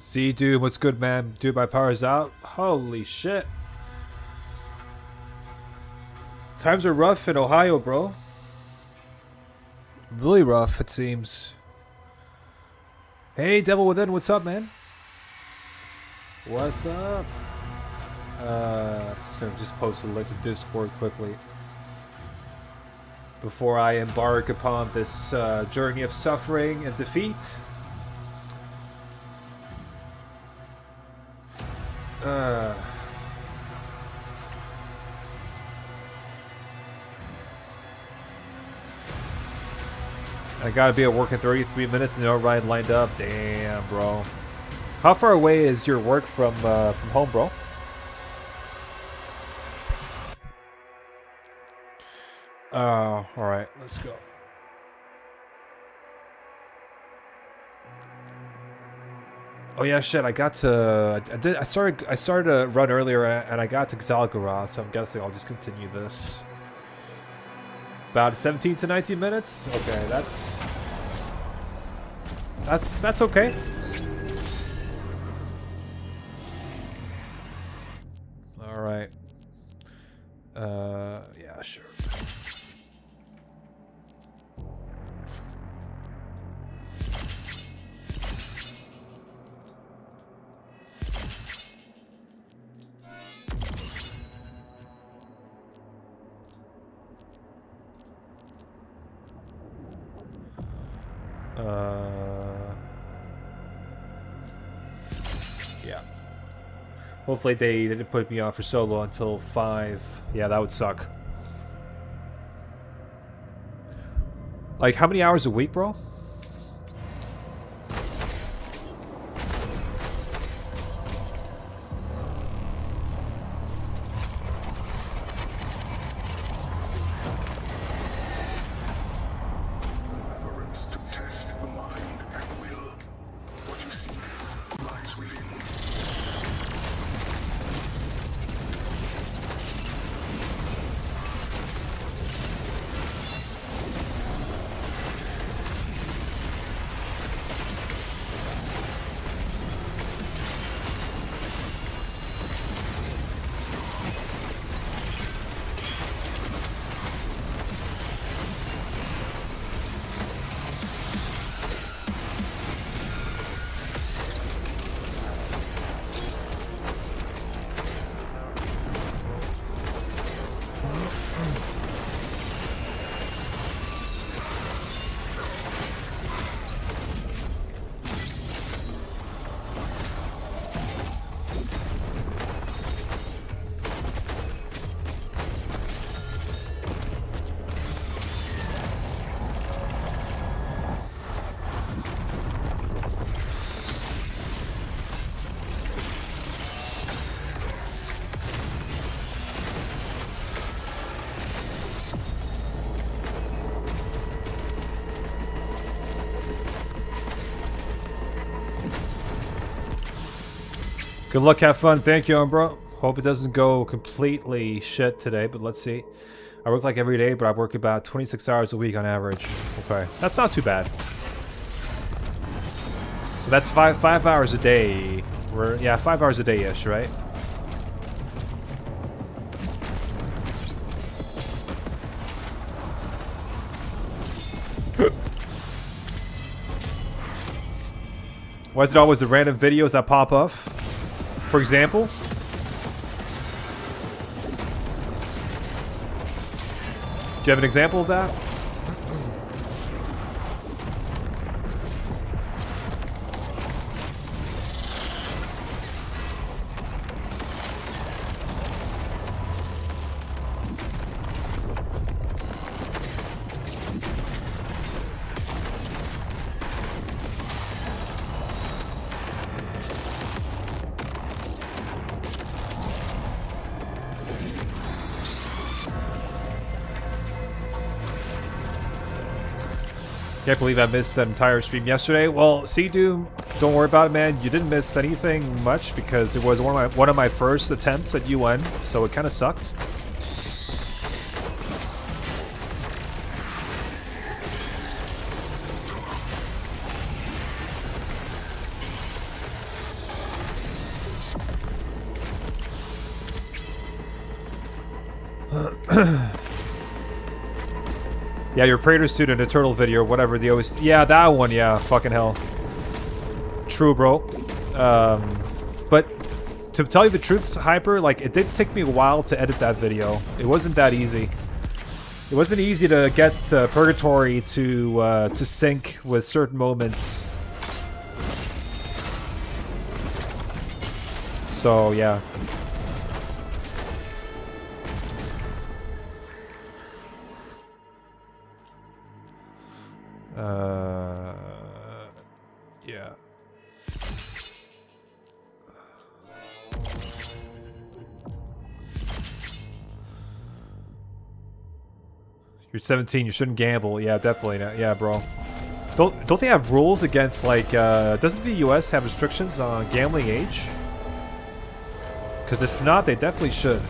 See, dude, what's good, man? Dude, my power's out. Holy shit. Times are rough in Ohio, bro. Really rough, it seems. Hey, Devil Within, what's up, man? What's up? Just gonna post a link to Discord quickly before I embark upon this journey of suffering and defeat. I gotta be at work in 33 minutes and no ride lined up. Damn, bro. How far away is your work from home, bro? Alright, let's go. Oh yeah, shit, I got to... I started to run earlier and I got to Xalgara, so I'm guessing I'll just continue this. About 17 to 19 minutes? Okay, that's okay. Alright. Yeah, sure. Yeah. Hopefully they didn't put me on for solo until 5. Yeah, that would suck. Like, how many hours a week, bro? Good luck, have fun. Thank you, bro. Hope it doesn't go completely shit today, but let's see. I work like every day, but I work about 26 hours a week on average. Okay, that's not too bad. So that's five hours a day. Yeah, 5 hours a day-ish, right? Why is it always the random videos that pop up? For example? Do you have an example of that? Can't believe I missed that entire stream yesterday. Well, see, Doom, don't worry about it, man. You didn't miss anything much because it was one of my first attempts at UN, so it kind of sucked. Yeah, your Praetor student, a turtle video, whatever the always. Yeah, that one. Yeah, fucking hell. True, bro. But to tell you the truth, Hyper, like it did take me a while to edit that video. It wasn't that easy. It wasn't easy to get Purgatory to sync with certain moments. So yeah. Yeah. You're 17. You shouldn't gamble. Yeah, definitely not. Yeah, bro. Don't they have rules against like? Doesn't the U.S. have restrictions on gambling age? Because if not, they definitely should.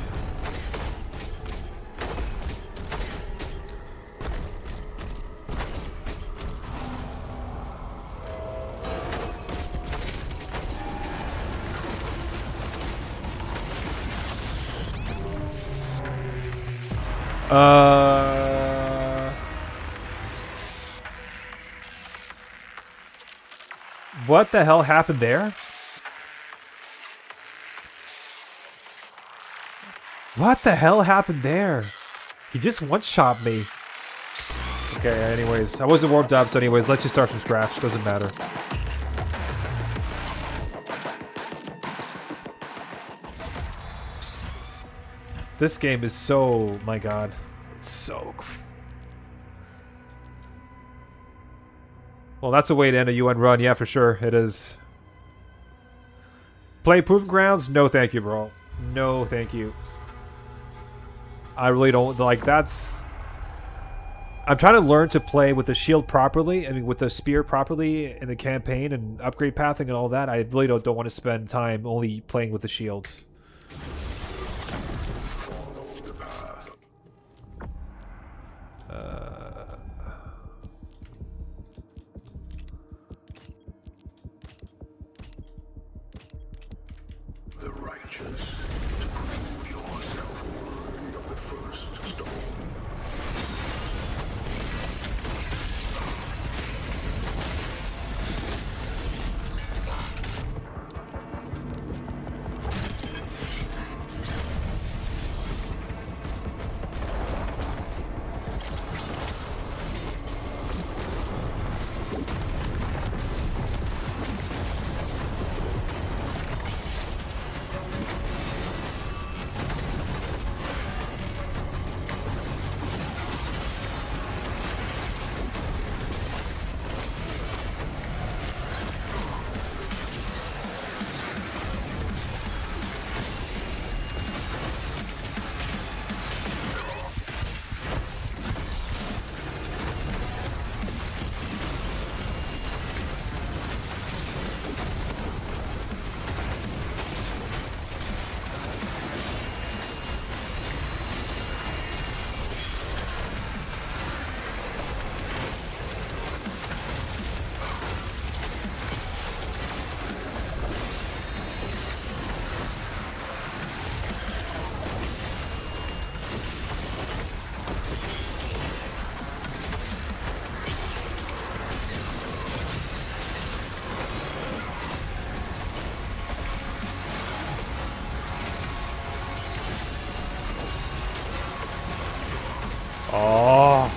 What the hell happened there? What the hell happened there? He just one-shot me. Okay, anyways. I wasn't warmed up, so anyways, let's just start from scratch. Doesn't matter. This game is so... my god. It's so... Well, that's a way to end a UN run. Yeah, for sure. It is. Play Proving Grounds? No, thank you, bro. No, thank you. I really don't... like, that's... I'm trying to learn to play with the shield properly. I mean, with the spear properly in the campaign and upgrade pathing and all that. I really don't want to spend time only playing with the shield. The righteous, to prove yourself worthy of the first stone. Oh.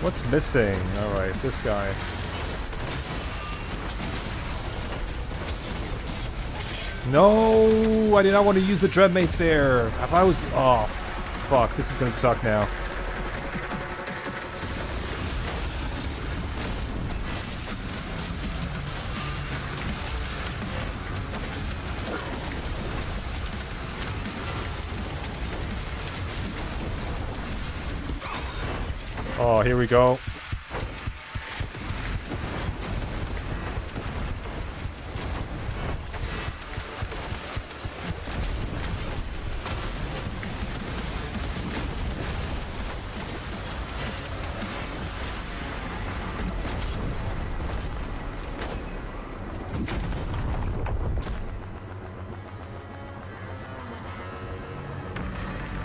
What's missing? Alright, this guy. No, I did not want to use the Dreadmates there. If I was... oh, fuck. This is going to suck now. Oh, here we go.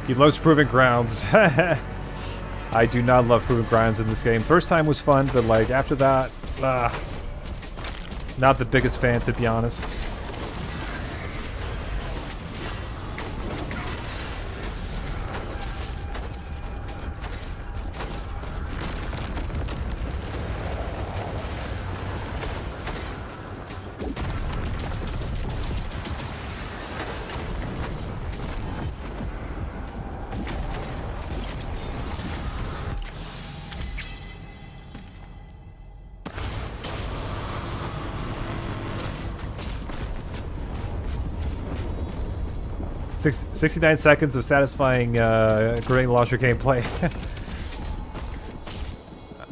He loves Proving Grounds. I do not love Proving Grounds in this game. First time was fun, but like after that, not the biggest fan, to be honest. Six, 69 seconds of satisfying grenade launcher gameplay.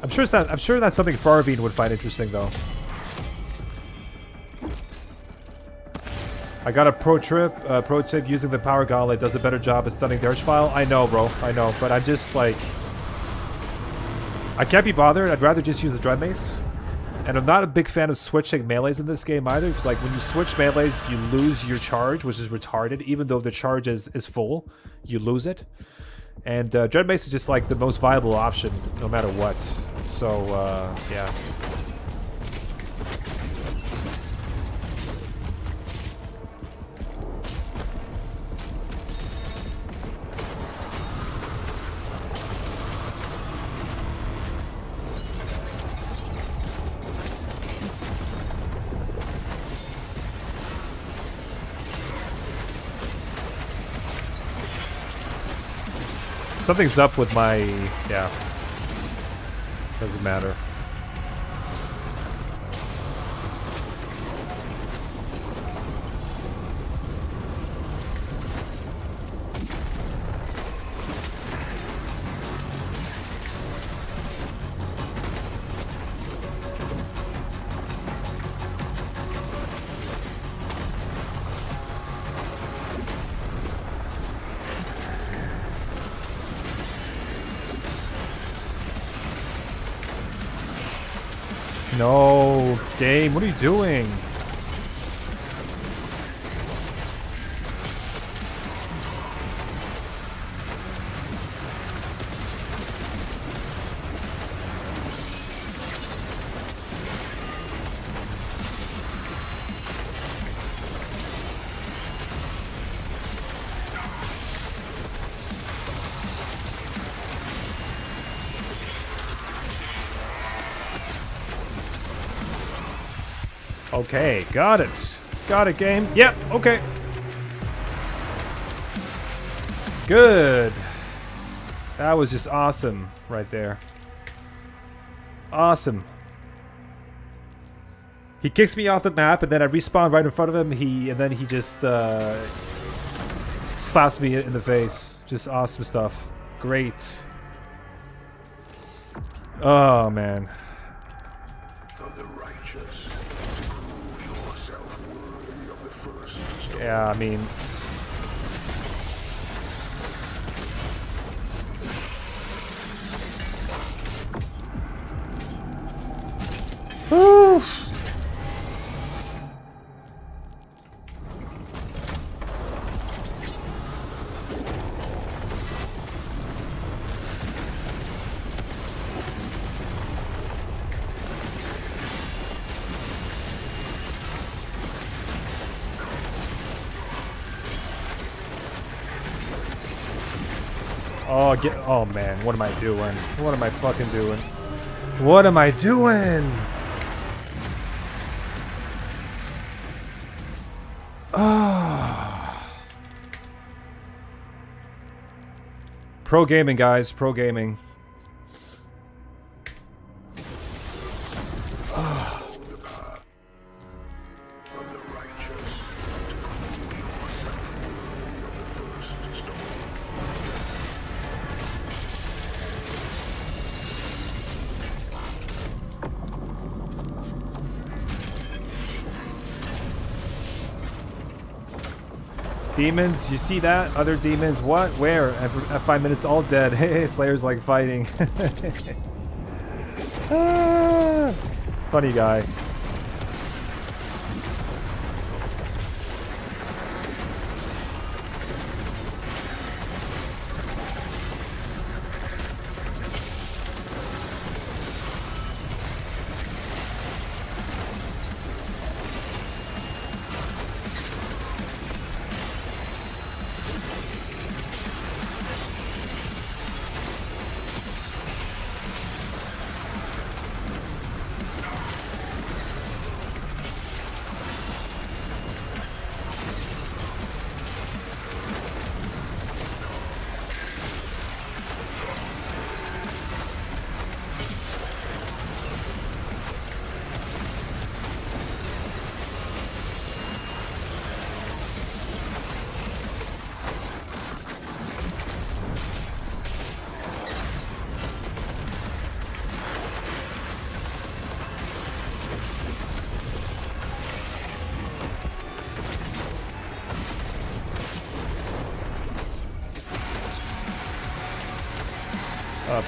I'm sure that's something Farbean would find interesting though. I got a pro tip using the power gauntlet does a better job at stunning the archvile. I know, bro. I know, but I'm just like, I can't be bothered. I'd rather just use the dread mace. And I'm not a big fan of switching melees in this game either, because like when you switch melees, you lose your charge, which is retarded. Even though the charge is full, you lose it. And Dread Mace is just like the most viable option, no matter what. So, yeah. Something's up with my... yeah. Doesn't matter. No, game, what are you doing? Okay, got it. Got it, game. Yep, okay. Good. That was just awesome right there. Awesome. He kicks me off the map and then I respawn right in front of him. And then he just slaps me in the face. Just awesome stuff. Great. Oh, man. Yeah, I mean... Oof. Oh, oh man, what am I doing? What am I fucking doing? What am I doing? Ah. Pro gaming, guys, pro gaming. Demons, you see that? Other demons, what? Where? At 5 minutes, all dead. Hey, Slayer's like fighting. Ah, funny guy.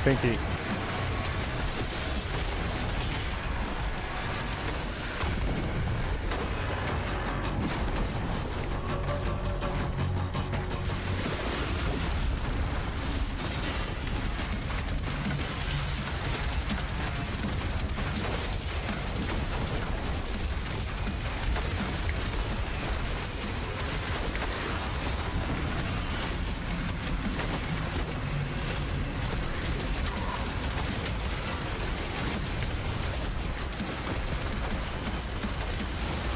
Pinky.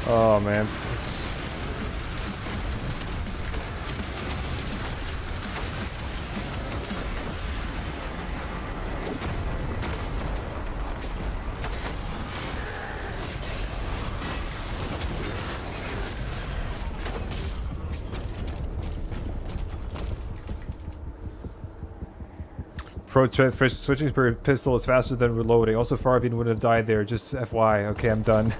Oh man. Pro tip for switching per pistol is faster than reloading. Also, Farveen wouldn't have died there. Just FY. Okay, I'm done.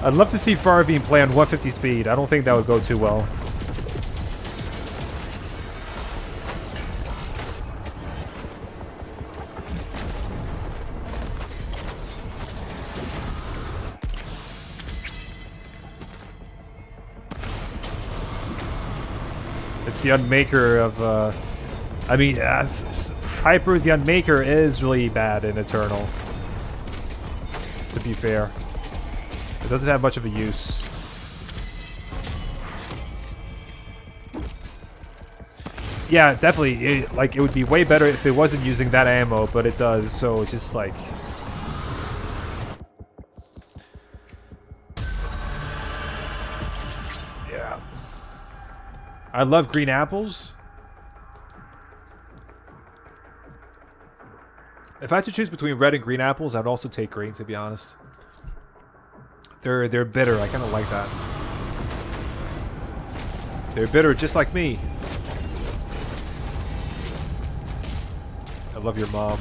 I'd love to see Farveen play on 150 speed. I don't think that would go too well. It's the Unmaker of, I mean, Hyper the Unmaker is really bad in Eternal. To be fair. It doesn't have much of a use. Yeah, definitely. It would be way better if it wasn't using that ammo, but it does, so it's just like... Yeah. I love green apples. If I had to choose between red and green apples, I'd also take green, to be honest. They're bitter. I kind of like that. They're bitter, just like me. I love your mom.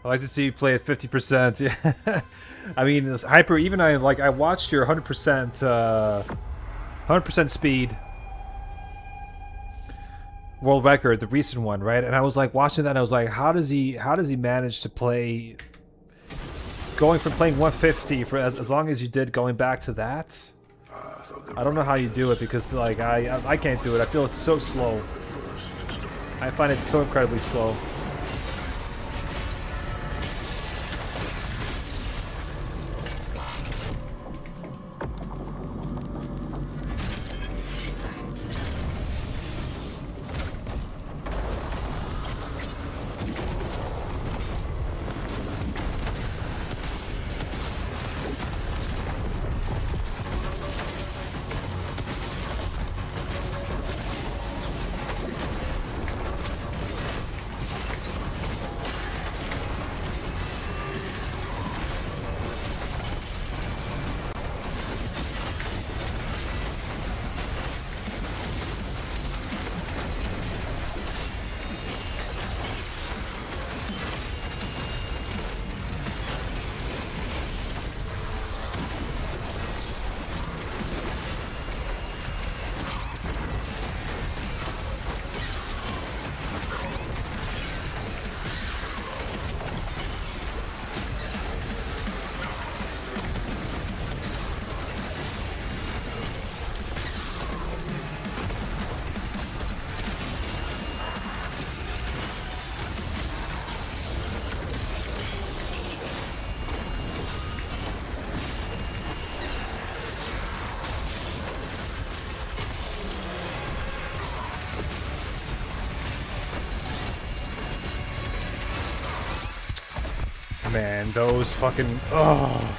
I like to see you play at 50%. Yeah. I mean, this Hyper, even I watched your 100% speed world record, the recent one, right? And I was like watching that and I was like, how does he manage to play going from playing 150 for as long as you did, going back to that? I don't know how you do it, because like I can't do it. I feel it's so slow. I find it so incredibly slow. Man, those fucking... Oh.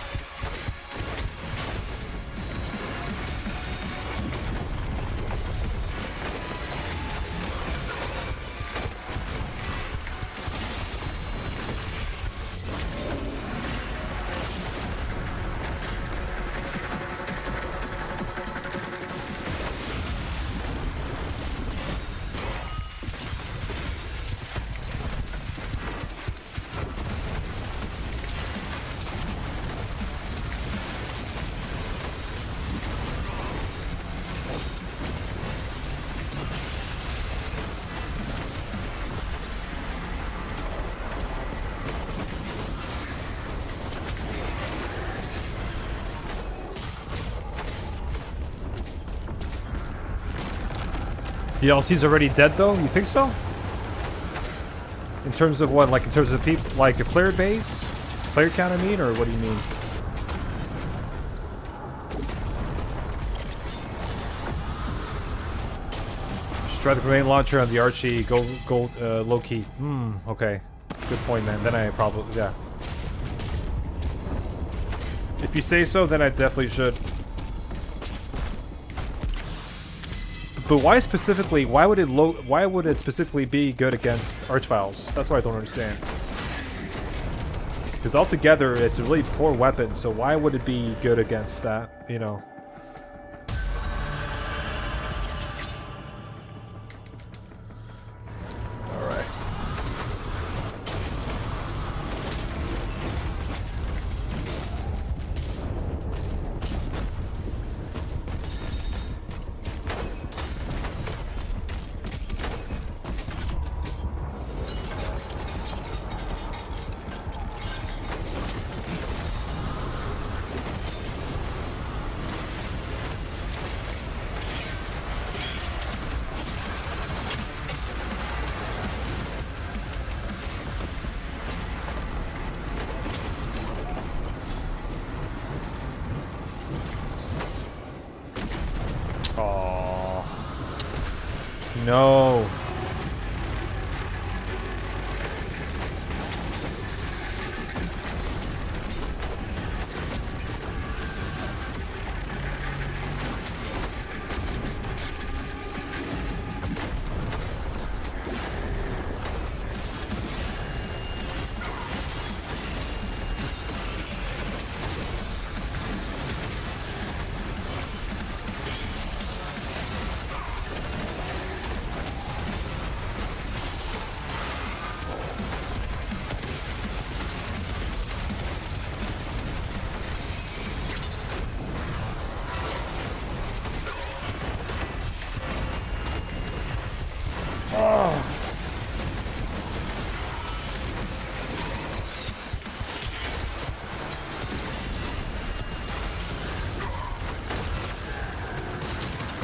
DLC's already dead though? You think so? In terms of what? Like in terms of people, like a player base? Player count I mean, or what do you mean? Just try the grenade launcher on the Archie, gold, low key. Okay. Good point, man. Then I probably, yeah. If you say so, then I definitely should. But why specifically? Why would it specifically be good against Archviles? That's what I don't understand. Because altogether, it's a really poor weapon. So why would it be good against that? You know. All right. No.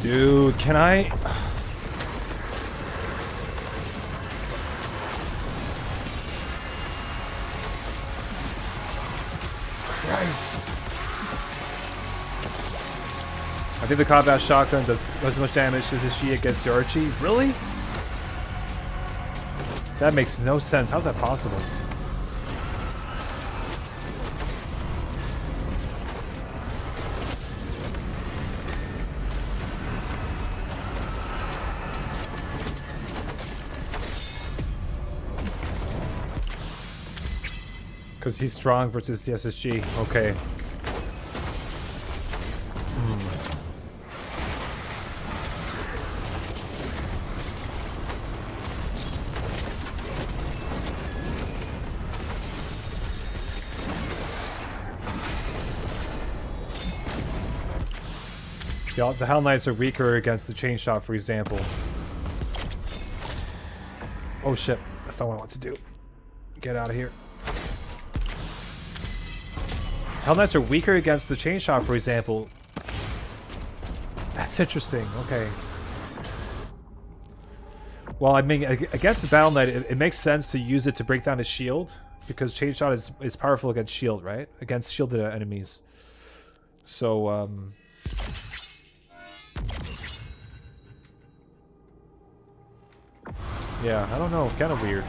Dude, can I? Christ. I think the combat shotgun does as much damage as the Shi against the Archie. Really? That makes no sense. How's that possible? Because he's strong versus the SSG. Okay. The Hell Knights are weaker against the chain shot, for example. Oh shit, that's not what I want to do. Get out of here. Hell Knights are weaker against the chain shot, for example. That's interesting. Okay. Well, I mean, against the Battle Knight, it makes sense to use it to break down his shield, because chain shot is powerful against shield, right? Against shielded enemies. So, yeah, I don't know. Kind of weird.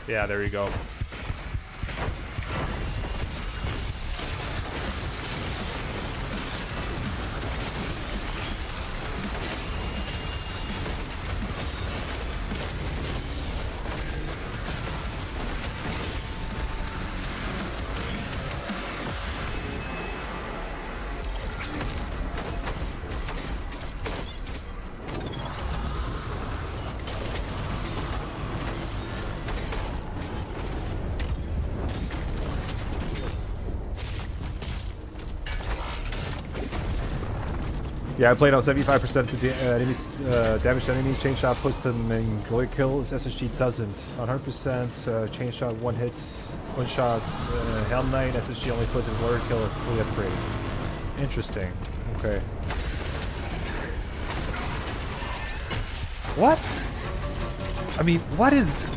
Yeah, there you go. Yeah, I played on 75% to enemies, damage to enemies, chain shot puts them in glory kills, SSG doesn't. 100% chain shot one shots, Helm Knight, SSG only puts in glory kill or fully upgraded. Interesting. Okay. What? I mean, what is...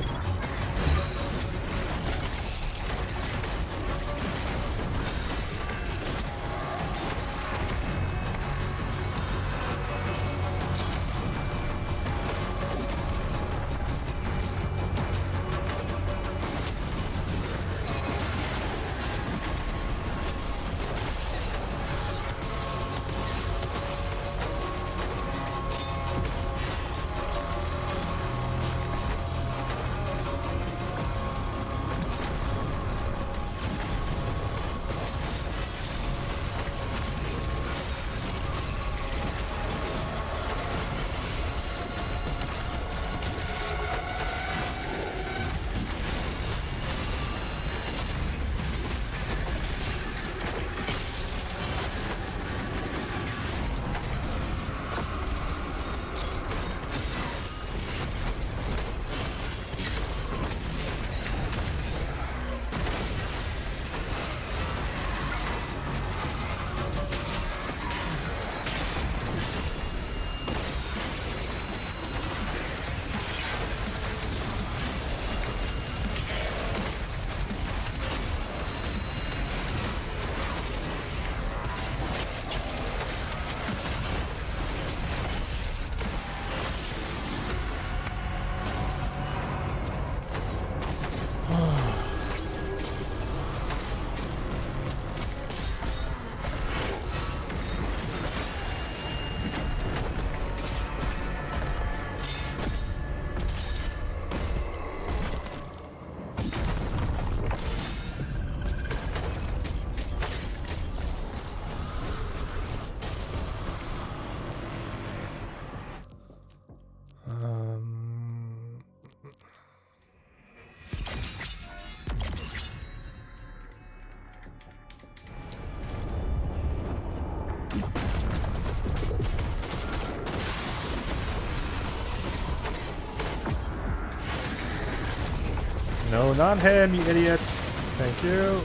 No, not him, you idiot. Thank you.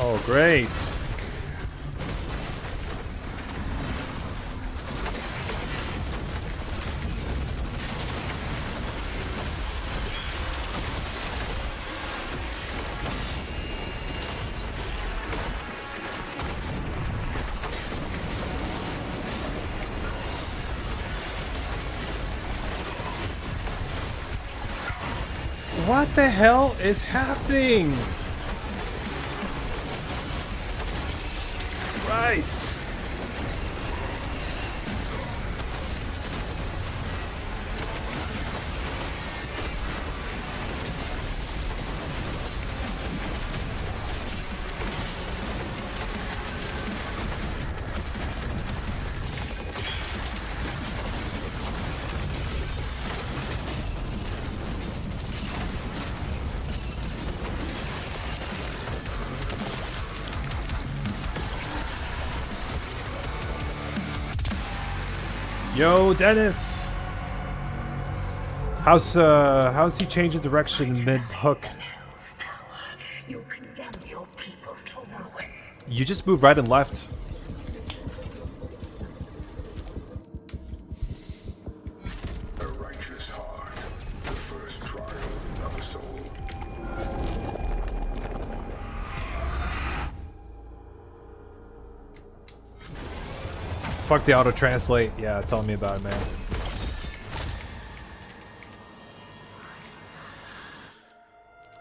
Oh, great. What the hell is happening? Christ. Yo, Dennis! How's he changing direction mid hook? You condemn your people to ruin. You just move right and left. A righteous heart, the first trial of a soul. Fuck the auto translate. Yeah, tell me about it, man.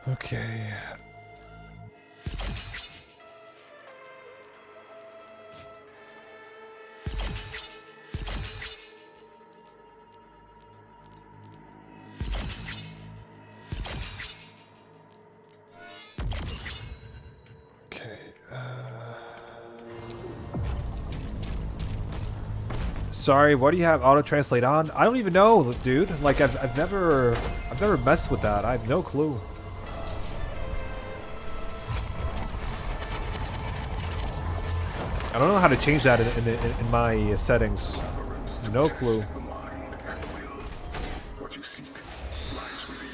Okay. Okay. Sorry, what do you have auto translate on? I don't even know, dude. Like I've never messed with that. I have no clue. I don't know how to change that in my settings. No clue. The mind and will. What you seek lies within.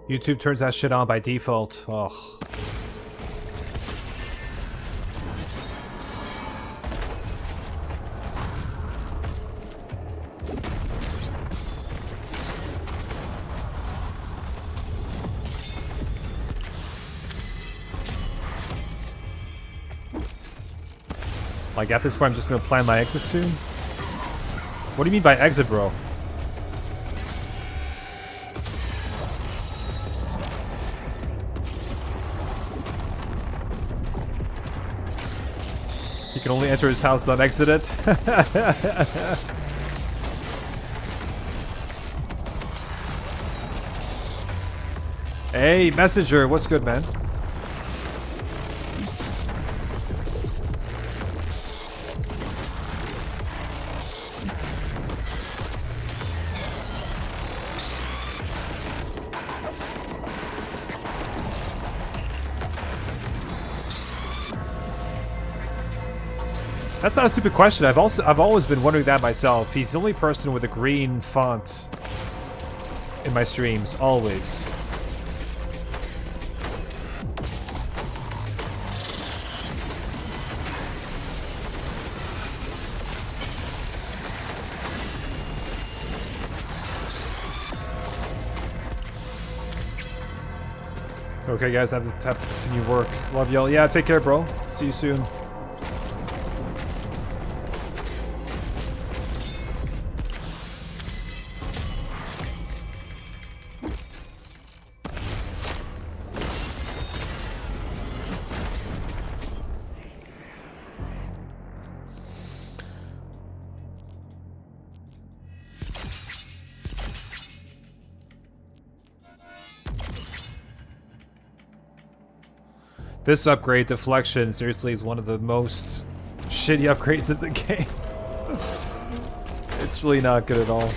YouTube turns that shit on by default. Ugh. Like at this point, I'm just gonna plan my exit soon. What do you mean by exit, bro? He can only enter his house, not exit it. Hey, Messenger, what's good, man? That's not a stupid question. I've always been wondering that myself. He's the only person with a green font in my streams, always. Okay, guys, I have to continue work. Love y'all. Yeah, take care, bro. See you soon. This upgrade, Deflection, seriously is one of the most shitty upgrades in the game. It's really not good at all.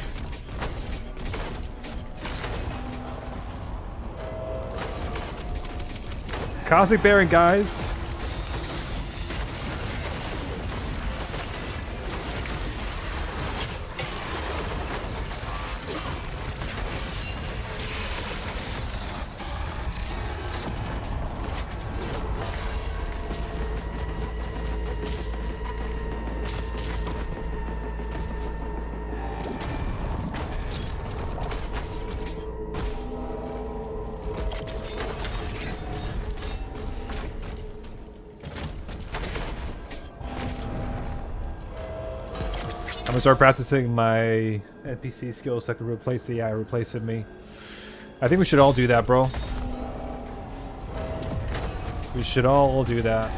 Cosmic Baron, guys. I'm gonna start practicing my NPC skills so I can replace the AI replacing me. I think we should all do that, bro. We should all do that.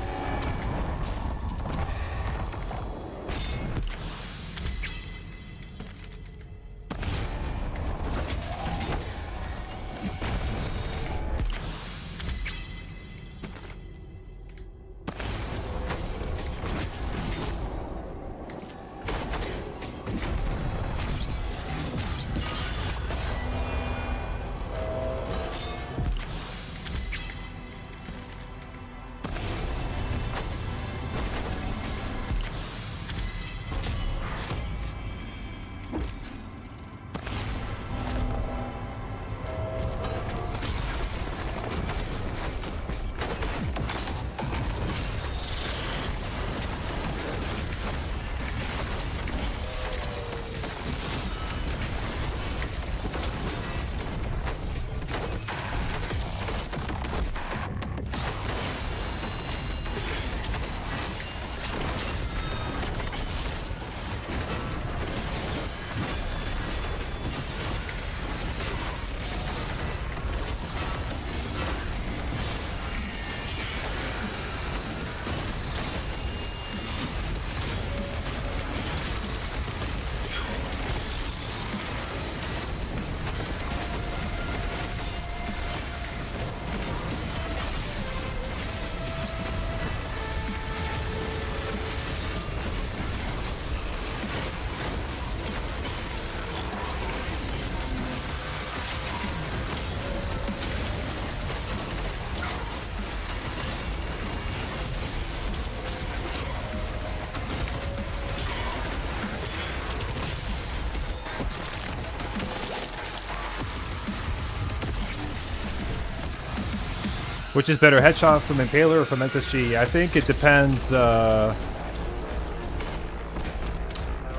Which is better, headshot from Impaler or from SSG? I think it depends. I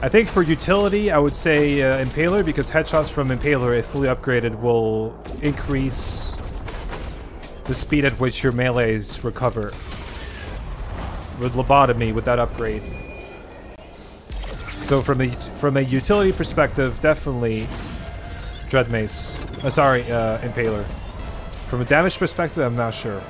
think for utility, I would say Impaler, because headshots from Impaler, if fully upgraded, will increase the speed at which your melees recover. With lobotomy, with that upgrade. So from a utility perspective, definitely Dread Mace. Impaler. From a damage perspective, I'm not sure.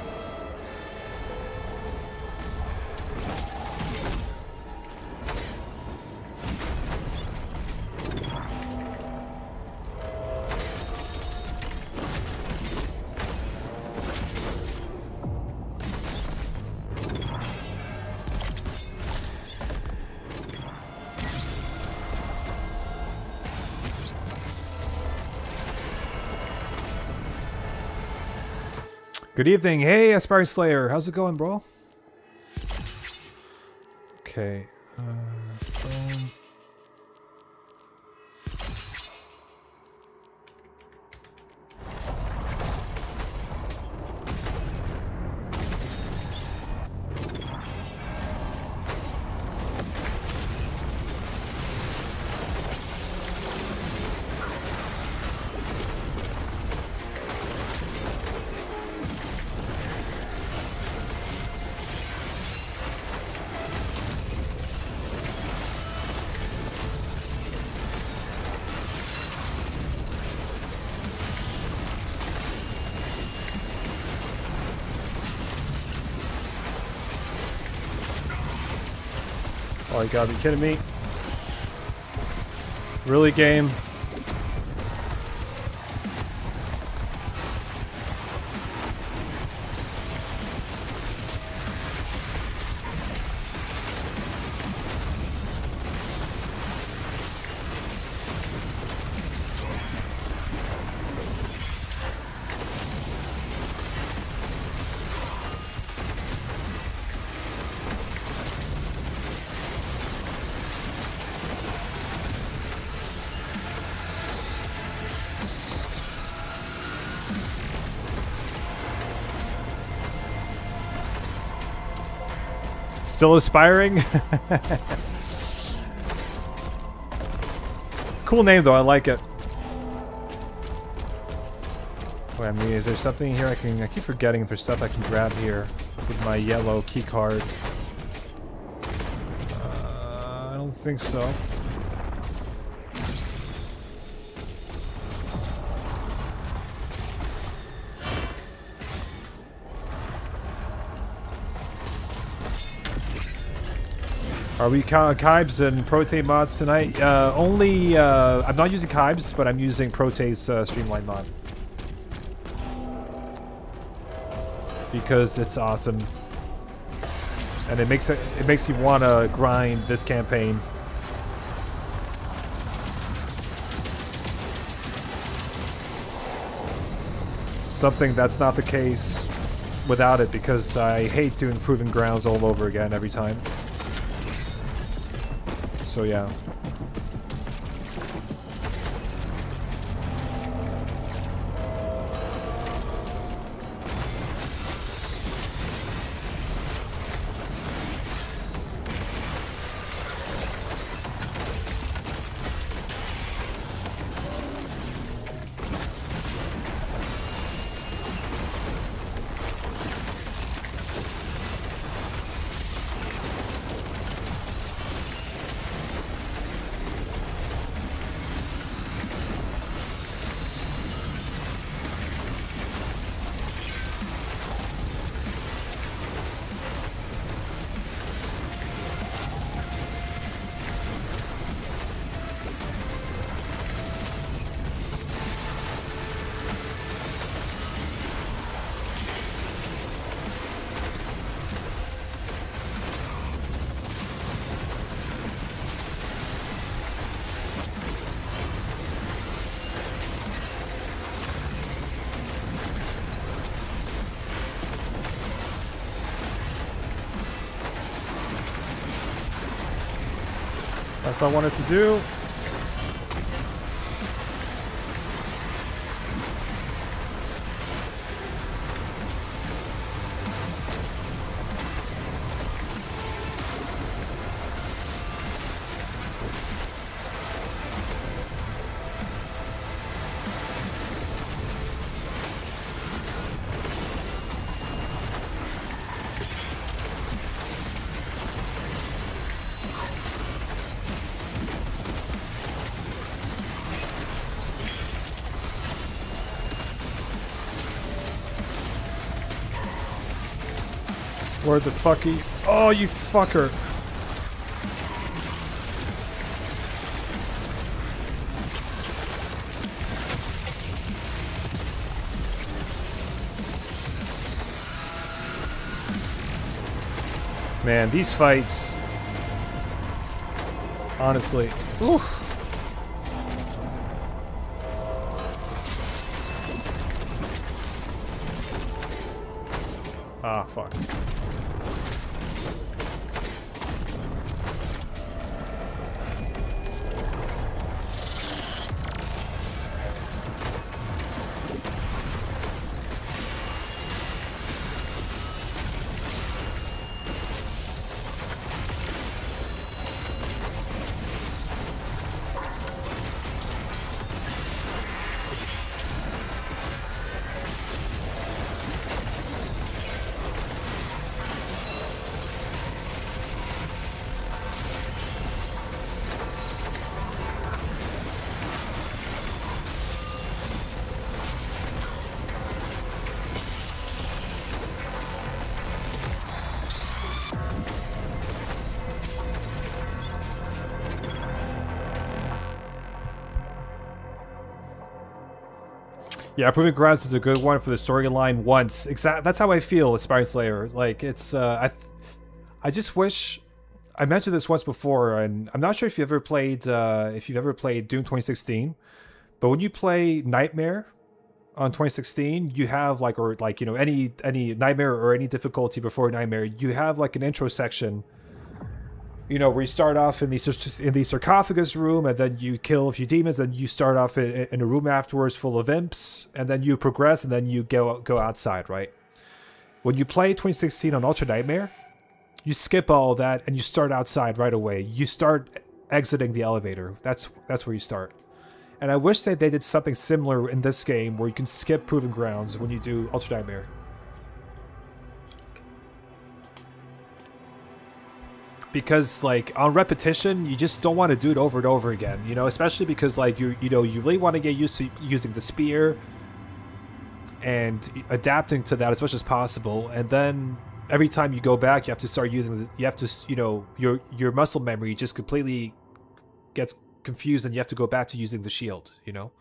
Good evening. Hey, Aspiring Slayer. How's it going, bro? Okay. Phone. Oh, you gotta be kidding me. Really, game? Still aspiring? Cool name though, I like it. Wait, I mean, is there something here I keep forgetting if there's stuff I can grab here with my yellow key card. I don't think so. Are we Kybes and Prote mods tonight? Only, I'm not using Kybes, but I'm using Prote's Streamlined mod. Because it's awesome. And it makes you want to grind this campaign. Something that's not the case without it, because I hate doing Proving Grounds all over again every time. So yeah. That's all I wanted to do. Where the fuck are you? Oh, you fucker. Man, these fights, honestly, oof. Ah, fuck. Yeah, Proving Grounds is a good one for the storyline once. That's how I feel, Aspiring Slayer. Like, it's, I just wish, I mentioned this once before, and I'm not sure if you've ever played Doom 2016, but when you play Nightmare on 2016, you have like, or like, you know, any Nightmare or any difficulty before Nightmare, you have like an intro section, you know, where you start off in the sarcophagus room, and then you kill a few demons, and you start off in a room afterwards full of imps, and then you progress, and then you go outside, right? When you play 2016 on Ultra Nightmare, you skip all that, and you start outside right away. You start exiting the elevator. That's where you start. And I wish that they did something similar in this game, where you can skip Proving Grounds when you do Ultra Nightmare. Because, like, on repetition, you just don't want to do it over and over again, you know, especially because, like, you really want to get used to using the spear and adapting to that as much as possible, and then every time you go back, you have to start using. You have to, you know, your muscle memory just completely gets confused, and you have to go back to using the shield. You know.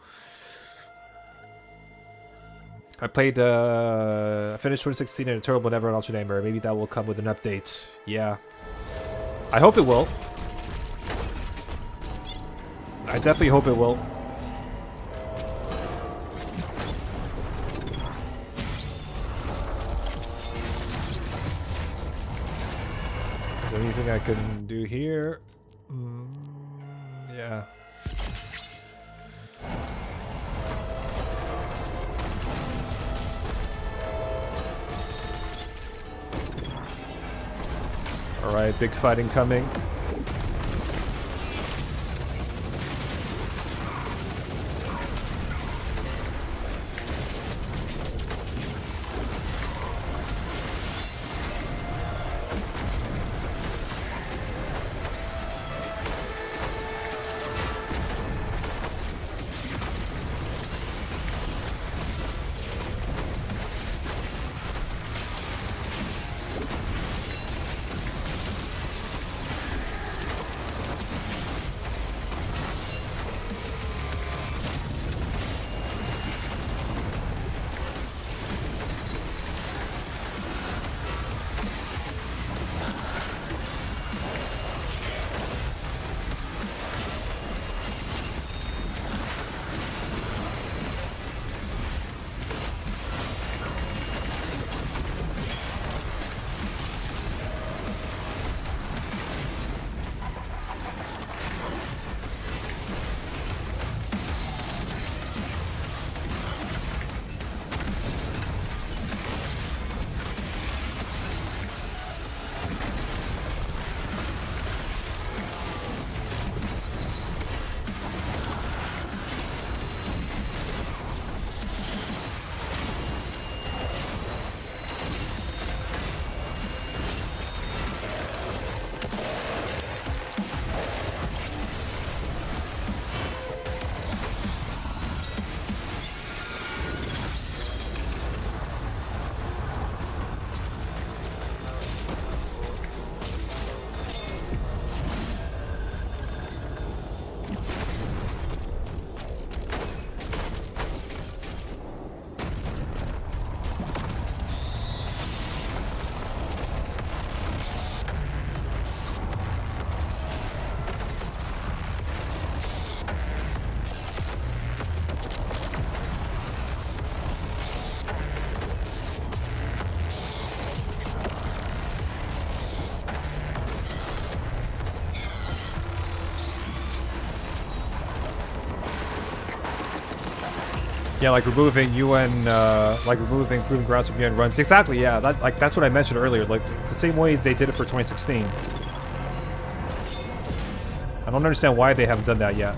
I played. I finished 2016 in a terrible Never an Ultra Nightmare. Maybe that will come with an update. Yeah. I hope it will. I definitely hope it will. Is there anything I can do here? Yeah. Alright, big fighting coming. Yeah, like removing UN, like removing Proving Grounds from UN runs. Exactly, yeah. That's what I mentioned earlier. Like the same way they did it for 2016. I don't understand why they haven't done that yet.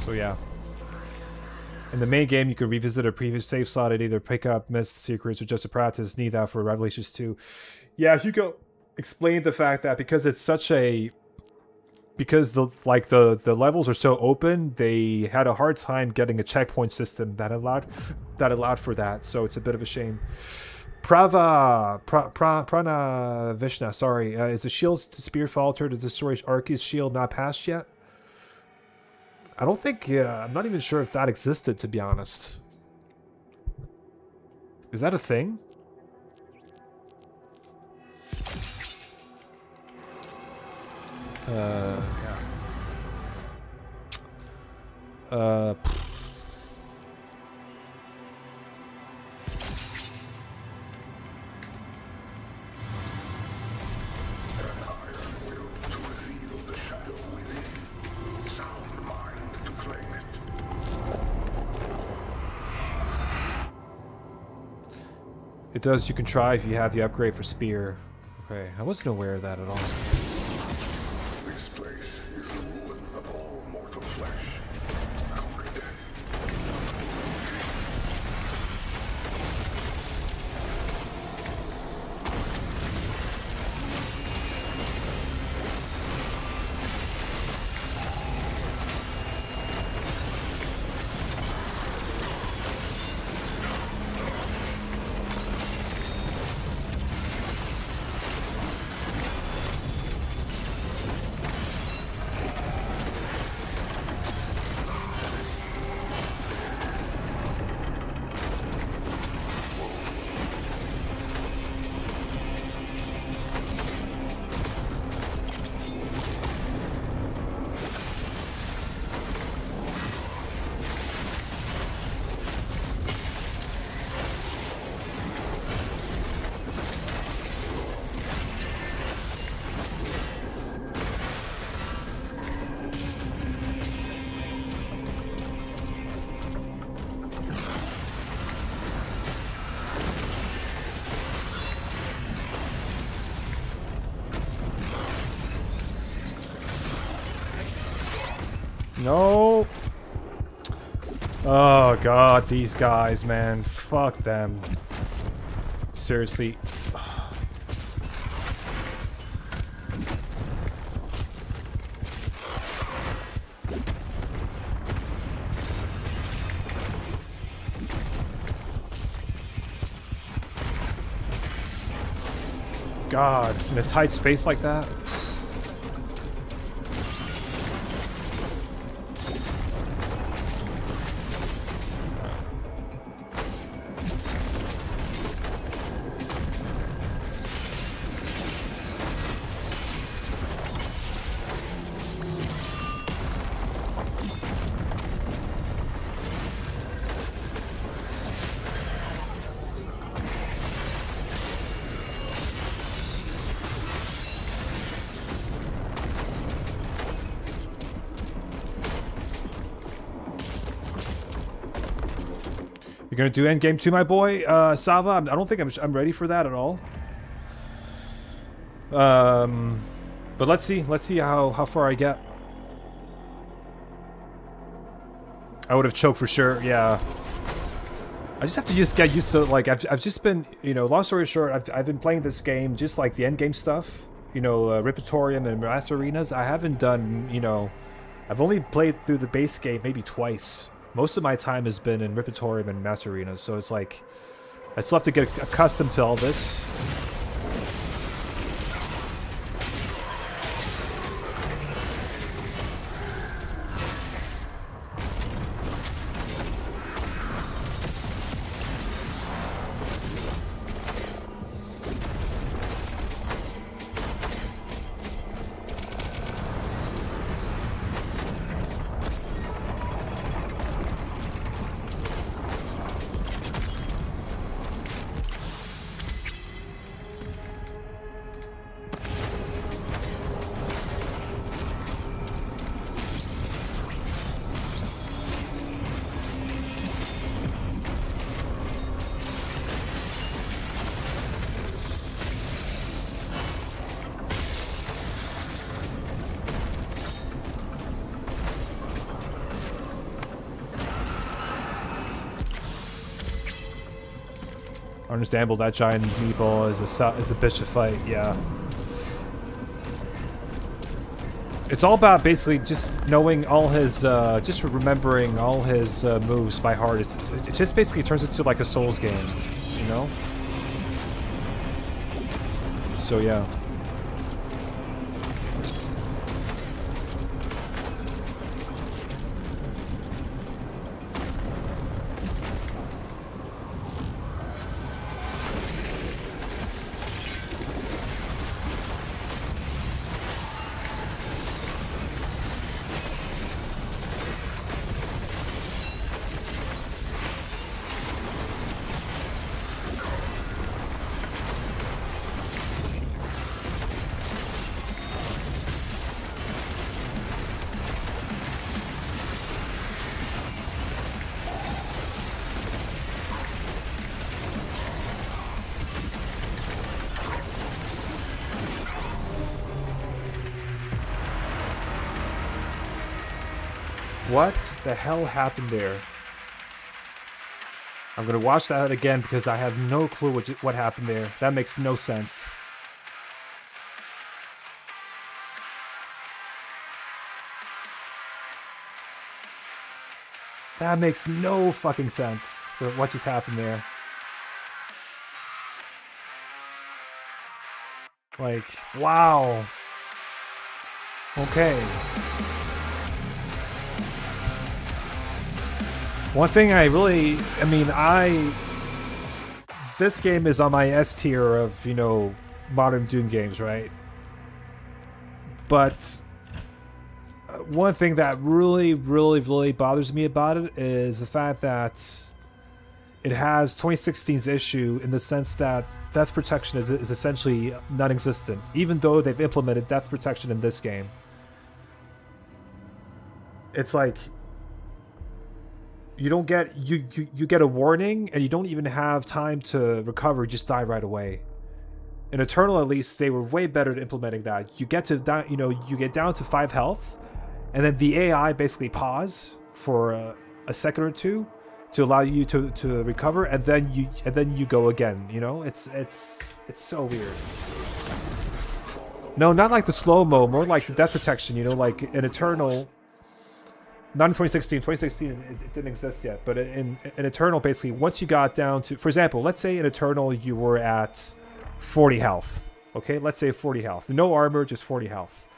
So yeah. In the main game, you can revisit a previous save slot and either pick up missed secrets or just a practice. Need that for Revelations 2. Yeah, Hugo explained the fact that because it's such a... Because the levels are so open, they had a hard time getting a checkpoint system that allowed for that. So it's a bit of a shame. Prana Vishna, sorry. Is the shield spear falter to destroy Arceus' shield not passed yet? I don't think... I'm not even sure if that existed, to be honest. Is that a thing? Yeah. It does. You can try if you have the upgrade for spear. Okay, I wasn't aware of that at all. This place is the ruin of all mortal flesh. Hungry death. No. Oh god, these guys, man. Fuck them. Seriously. God, in a tight space like that. You're gonna do endgame 2, my boy, Sava. I don't think I'm ready for that at all. But let's see how far I get. I would have choked for sure. Yeah. I just have to get used to, like, I've just been, you know, long story short, I've been playing this game just like the endgame stuff, you know, Repertorium and Master Arenas. I haven't done, you know, I've only played through the base game maybe twice. Most of my time has been in Repertorium and Master Arenas, so it's like I still have to get accustomed to all this. Understandable, that giant meatball is a bitch to fight, yeah. It's all about basically just knowing all his, just remembering all his moves by heart. It just basically turns into like a Souls game, you know? So yeah. What the hell happened there? I'm gonna watch that again because I have no clue what happened there. That makes no sense. That makes no fucking sense. What just happened there? Like, wow. Okay. One thing this game is on my S tier of, you know, modern Doom games, right? But one thing that really bothers me about it is the fact that it has 2016's issue in the sense that death protection is essentially non-existent, even though they've implemented death protection in this game. It's like you don't get you get a warning and you don't even have time to recover, you just die right away. In Eternal, at least, they were way better at implementing that. You get to down, you know, you get down to 5 health and then the AI basically pause for a second or two to allow you to recover, and then you go again. You know, it's so weird. No, not like the slow-mo, more like the death protection, you know, like in Eternal. Not in 2016. 2016, it didn't exist yet. But in Eternal, basically, once you got down to... For example, let's say in Eternal you were at 40 health. Okay, let's say 40 health. No armor, just 40 health.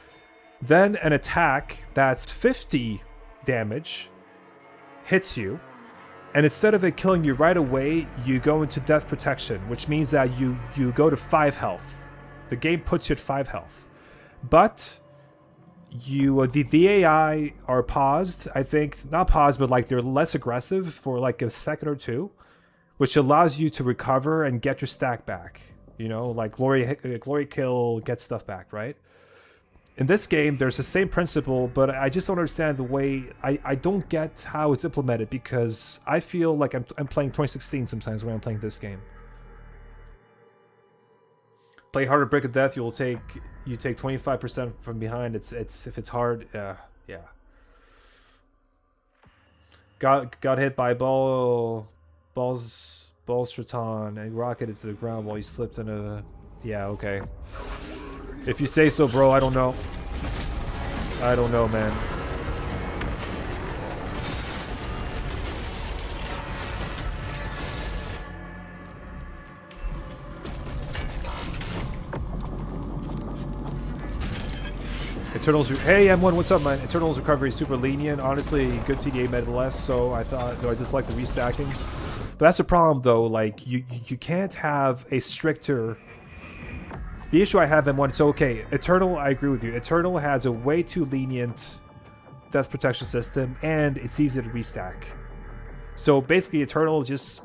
Then an attack that's 50 damage hits you. And instead of it killing you right away, you go into death protection, which means that you go to 5 health. The game puts you at 5 health. But... the AI are paused, I think. Not paused, but like they're less aggressive for like a second or two, which allows you to recover and get your stack back. You know, like glory kill, get stuff back, right? In this game, there's the same principle, but I just don't understand the way... I don't get how it's implemented, because I feel like I'm playing 2016 sometimes when I'm playing this game. Play harder Brick of Death, you take 25% from behind. It's if it's hard, yeah. Got hit by balls Straton and rocketed to the ground while he slipped in a... Yeah, okay. If you say so, bro, I don't know. I don't know, man. Eternals... Hey, M1, what's up, man? Eternals recovery is super lenient. Honestly, good TDA nevertheless, so I thought... Though I dislike the restacking. But that's the problem, though. Like, you can't have a stricter... The issue I have, M1... So, okay, Eternal, I agree with you. Eternal has a way too lenient death protection system, and it's easy to restack. So, basically, Eternal just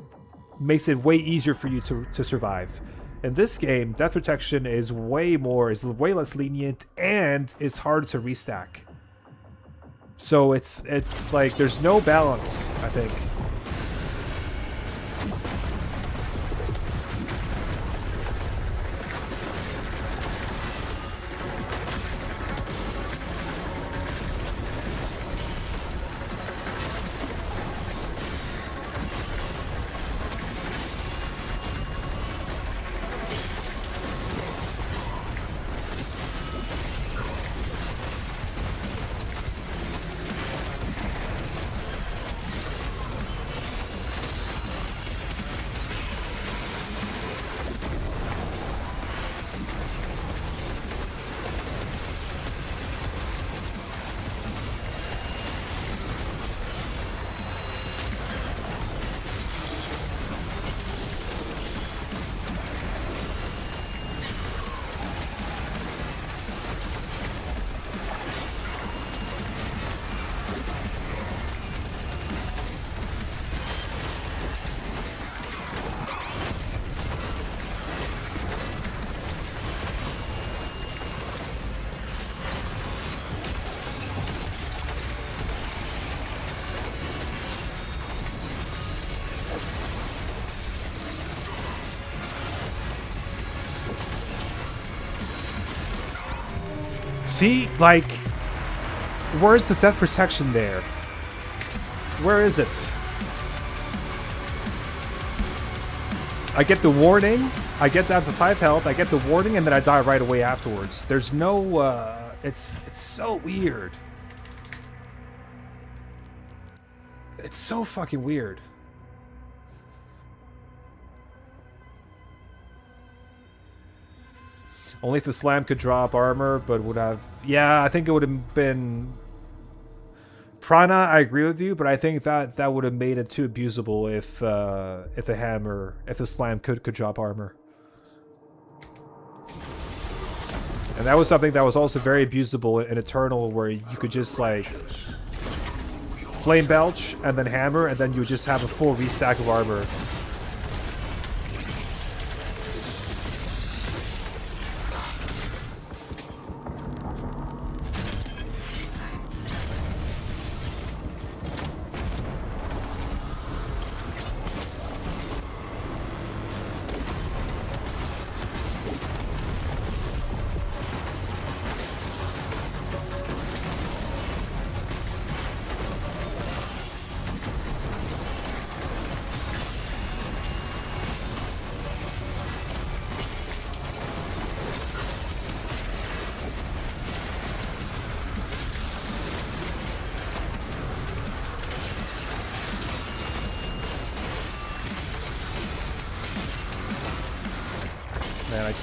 makes it way easier for you to survive. In this game, death protection is way less lenient, and it's hard to restack. So it's like there's no balance, I think. See, like, where's the death protection there? Where is it? I get the warning, I get down to 5 health, I get the warning, and then I die right away afterwards. There's no, it's so weird. It's so fucking weird. Only if the slam could drop armor, but would have... Yeah, I think it would have been... Prana, I agree with you, but I think that would have made it too abusable if the hammer... If the slam could drop armor. And that was something that was also very abusable in Eternal, where you could just, like... Flame Belch, and then hammer, and then you would just have a full restack of armor.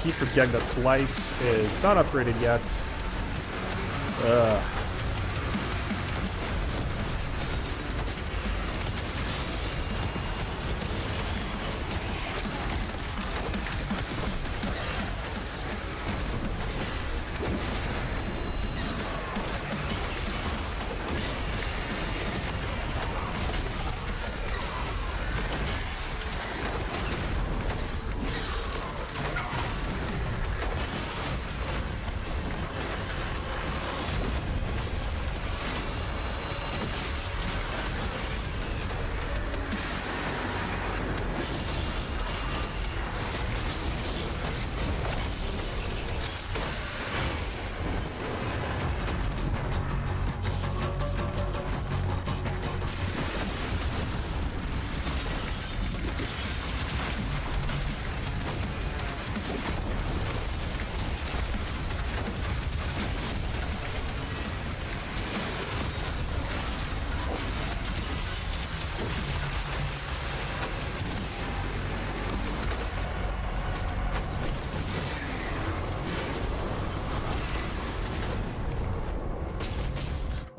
keep forgetting that Slice is not upgraded yet. Ugh.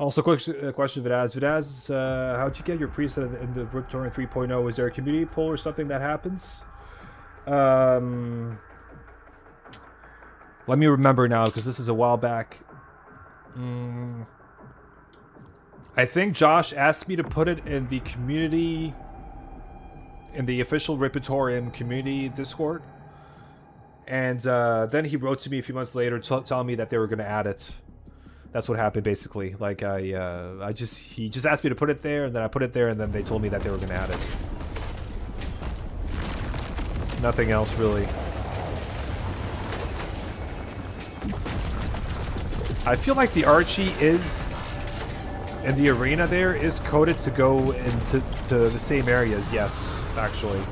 Also, quick question, Vidaz. Vidaz, how'd you get your preset in the Riptorn 3.0? Is there a community poll or something that happens? Let me remember now, because this is a while back. I think Josh asked me to put it in the community, in the official Ripitorium community Discord. And then he wrote to me a few months later telling me that they were going to add it. That's what happened, basically. Like, he just asked me to put it there, and then I put it there, and then they told me that they were going to add it. Nothing else, really. I feel like the Archie is, in the arena there, is coded to go into the same areas. Yes, actually.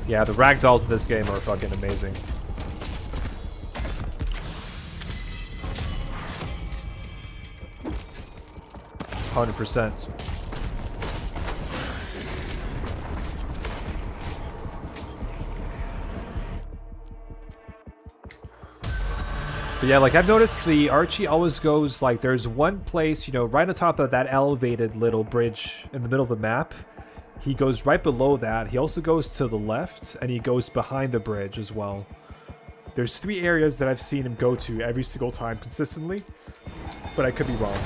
Yeah, the ragdolls in this game are fucking amazing. %. But yeah, like I've noticed the Archie always goes like there's one place, you know, right on top of that elevated little bridge in the middle of the map. He goes right below that. He also goes to the left, and he goes behind the bridge as well. There's 3 areas that I've seen him go to every single time consistently, but I could be wrong.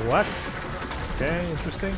What? Okay, interesting.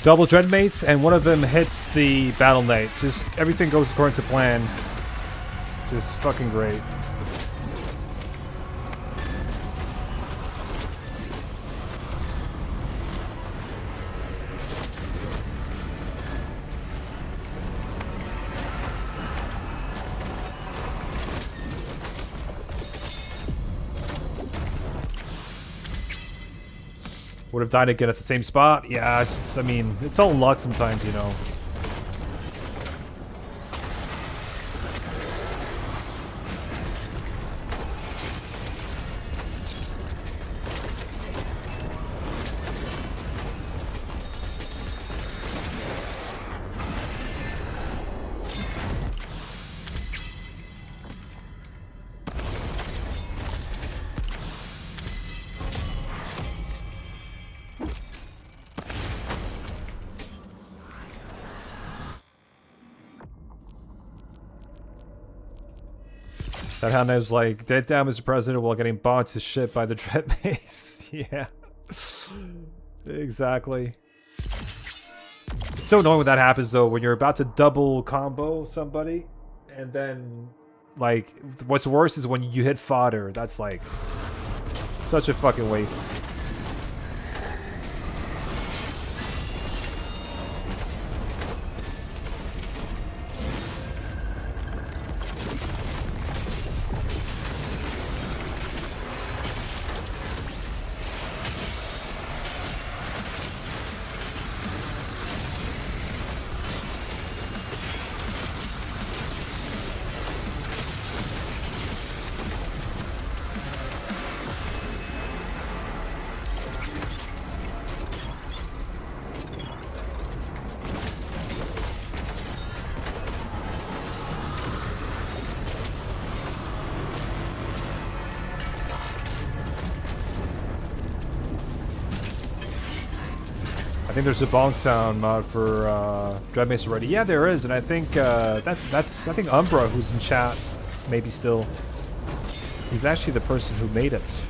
Double Dread Mace, and one of them hits the Battle Knight. Just everything goes according to plan. Just fucking great. Would have died again at the same spot. Yeah, it's just, I mean, it's all luck sometimes, you know. That Hound is like, dead down Mr. President while getting bonked to shit by the Dread Mace. Yeah. Exactly. It's so annoying when that happens though, when you're about to double combo somebody, and then, like, what's worse is when you hit fodder. That's like, such a fucking waste. I think there's a bonk sound mod for Dread Mace already. Yeah, there is, and I think that's I think Umbra, who's in chat, maybe still. He's actually the person who made it.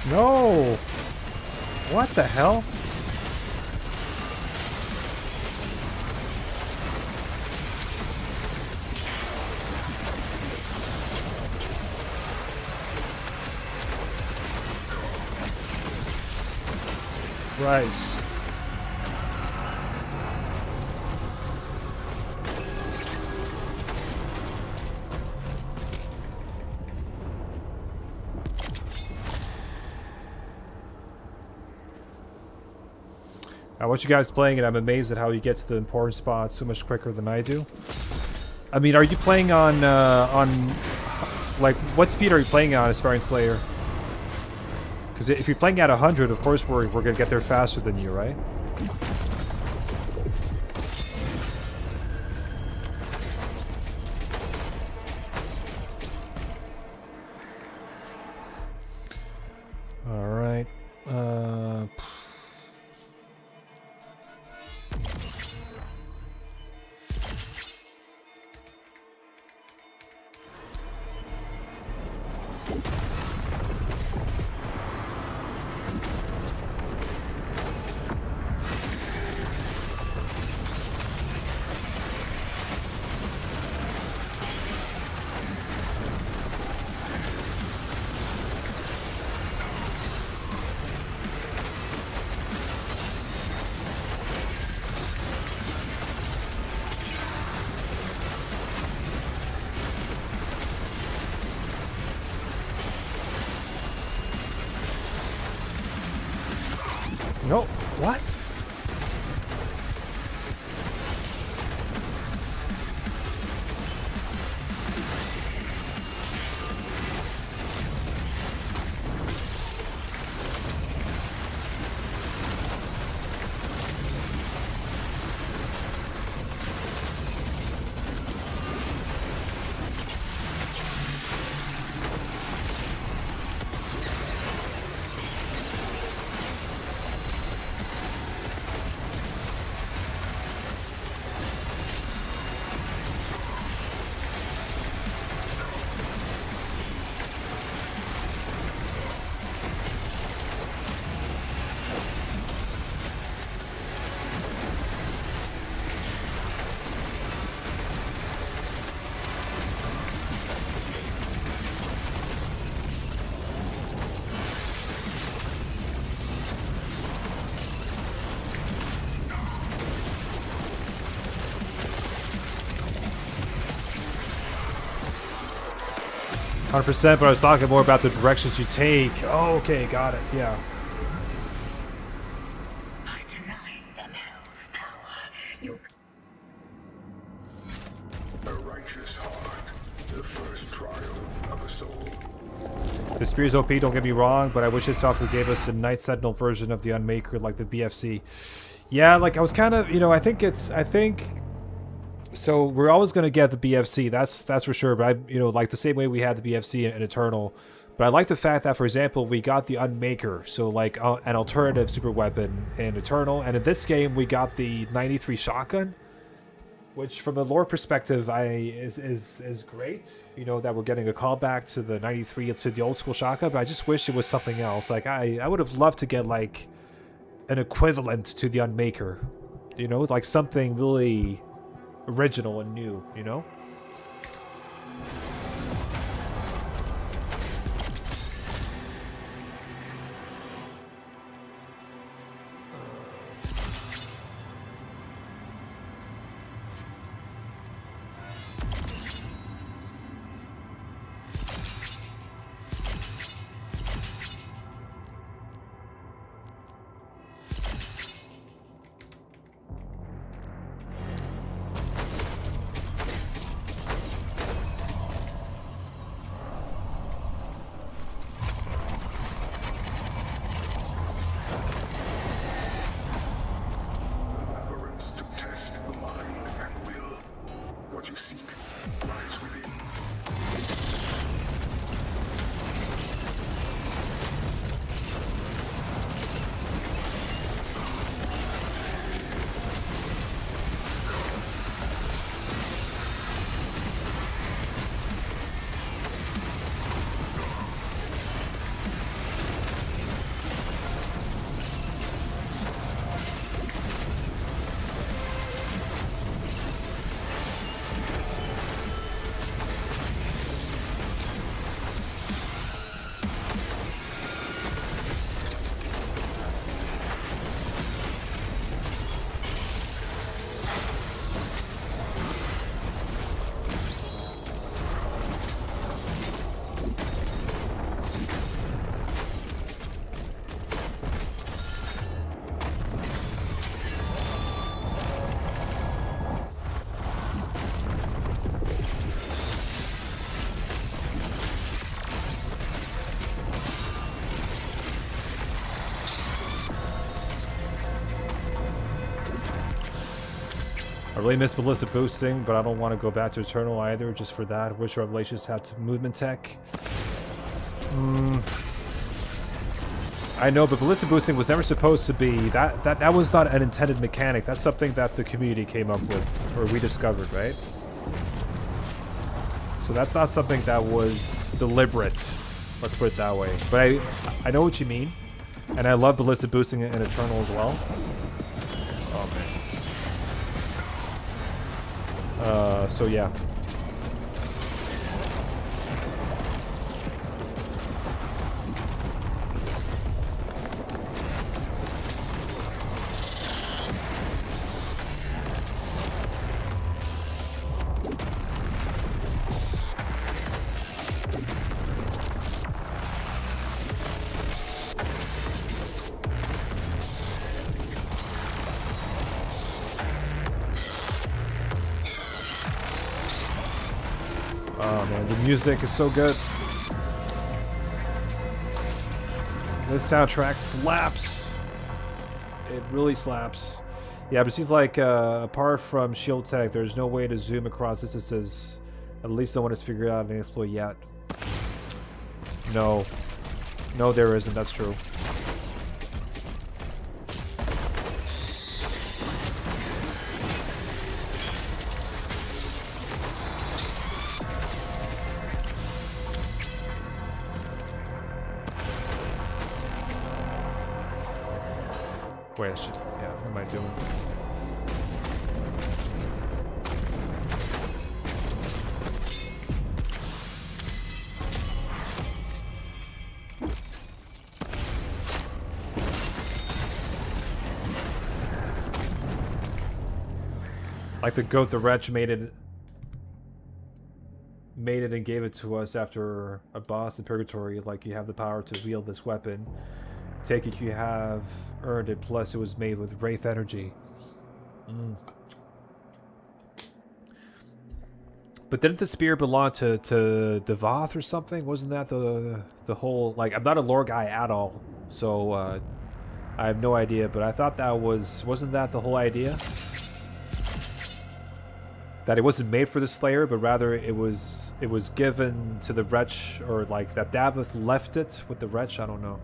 No! What the hell? Christ. I watch you guys playing and I'm amazed at how you get to the important spots so much quicker than I do. I mean, are you playing on like, what speed are you playing on, Aspiring Slayer? Because if you're playing at 100, of course we're gonna get there faster than you, right? All right. No, what? 100%, but I was talking more about the directions you take. Oh, okay, got it. Yeah. By denying them Hell's power, you A righteous heart, the first trial of a soul. The Spear's OP, don't get me wrong, but I wish id Software gave us a Night Sentinel version of the Unmaker like the BFC. Yeah, like I was kind of, you know, I think so we're always going to get the BFC, that's for sure, but I, you know, like the same way we had the BFC in Eternal. But I like the fact that, for example, we got the Unmaker, so like an alternative super weapon in Eternal, and in this game we got the 93 shotgun, which from a lore perspective is great. You know, that we're getting a callback to the 93, to the old school shotgun, but I just wish it was something else. Like I would have loved to get like an equivalent to the Unmaker, you know, like something really original and new, you know? Labyrinths to test the mind and will. What you seek lies within. I really miss Ballista boosting, but I don't want to go back to Eternal either, just for that. Wish Revelations had movement tech. I know, but Ballista boosting was never supposed to be... That was not an intended mechanic. That's something that the community came up with, or rediscovered, right? So that's not something that was deliberate. Let's put it that way. But I know what you mean. And I love Ballista boosting in Eternal as well. Oh, man. So yeah. Oh man, the music is so good. This soundtrack slaps. It really slaps. Yeah, but she's like, apart from shield tech, there's no way to zoom across distances. At least no one has figured out an exploit yet. No. No, there isn't. That's true. Wait, I should... Yeah, what am I doing? Like the goat, the wretch made it... made it and gave it to us after a boss in Purgatory. Like, you have the power to wield this weapon. Take it, you have earned it. Plus, it was made with Wraith energy. But didn't the spear belong to Devoth or something? Wasn't that the whole... Like, I'm not a lore guy at all, so I have no idea. But I thought that wasn't that the whole idea? That it wasn't made for the Slayer, but rather it was given to the Wretch, or like that Davith left it with the Wretch. I don't know.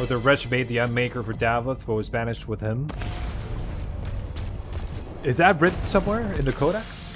Or the Wretch made the Unmaker for Davith, but was banished with him. Is that written somewhere in the Codex?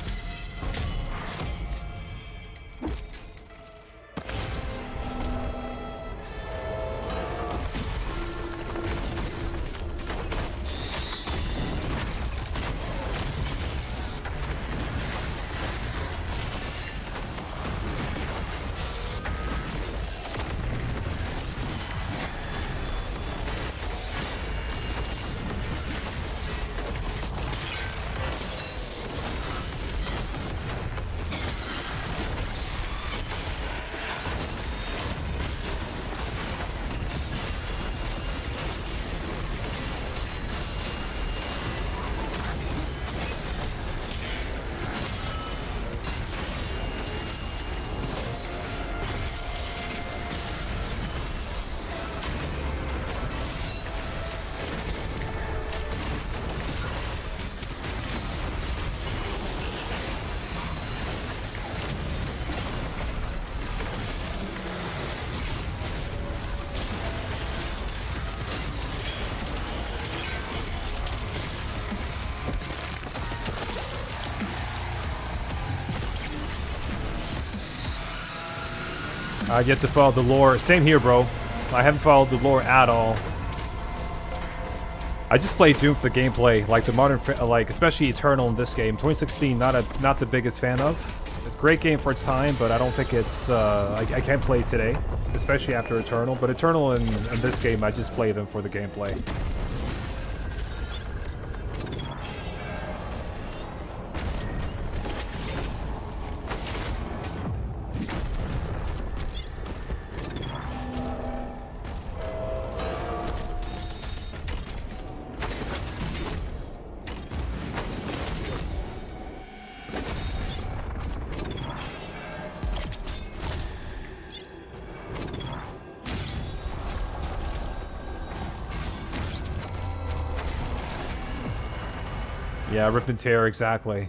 I've yet to follow the lore. Same here, bro. I haven't followed the lore at all. I just played Doom for the gameplay, like the modern, like especially Eternal in this game. 2016, not the biggest fan of. It's a great game for its time, but I don't think it's. I can't play it today, especially after Eternal. But Eternal and this game, I just play them for the gameplay. Yeah, rip and tear, exactly.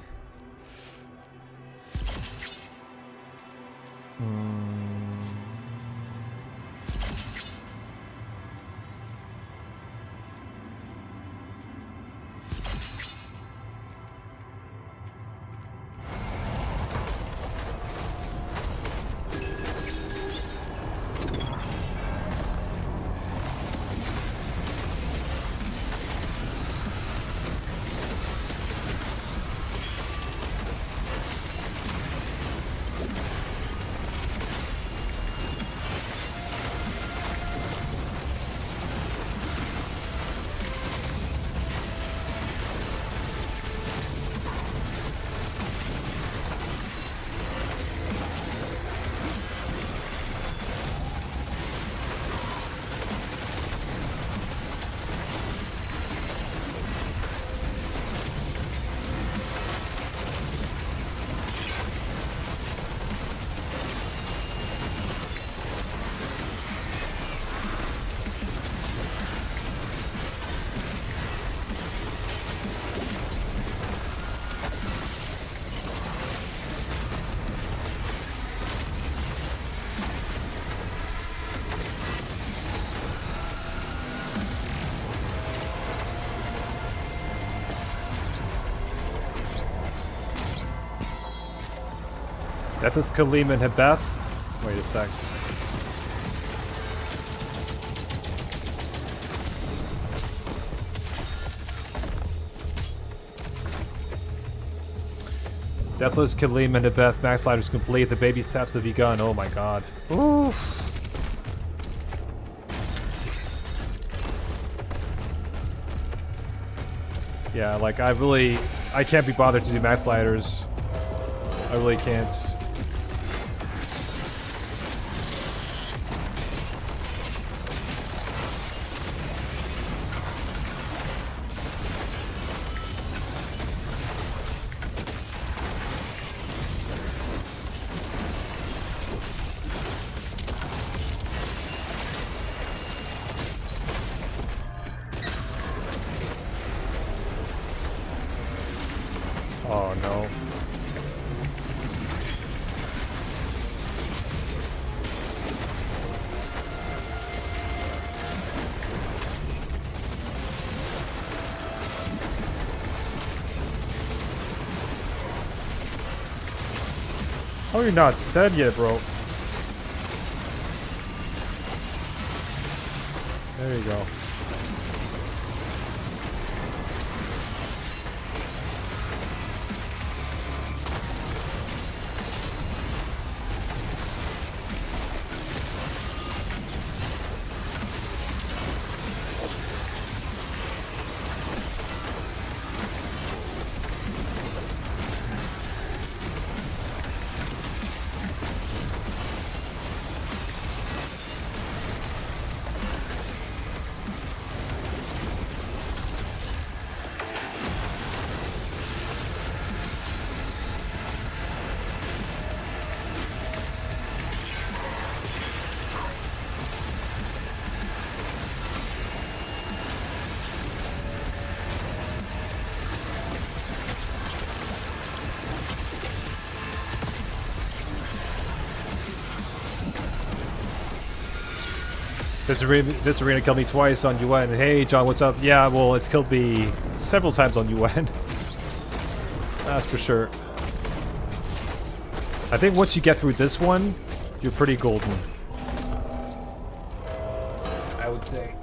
Deathless Kaleem and Hebeth. Wait a sec. Deathless Kaleem and Hebeth. Max Sliders complete. The baby steps have begun. Oh my god. Oof. Yeah, like I can't be bothered to do max sliders. I really can't. Oh no. Oh, you're not dead yet, bro. There you go. This arena killed me twice on UN. Hey, John, what's up? Yeah, well, it's killed me several times on UN. That's for sure. I think once you get through this one, you're pretty golden. I would say.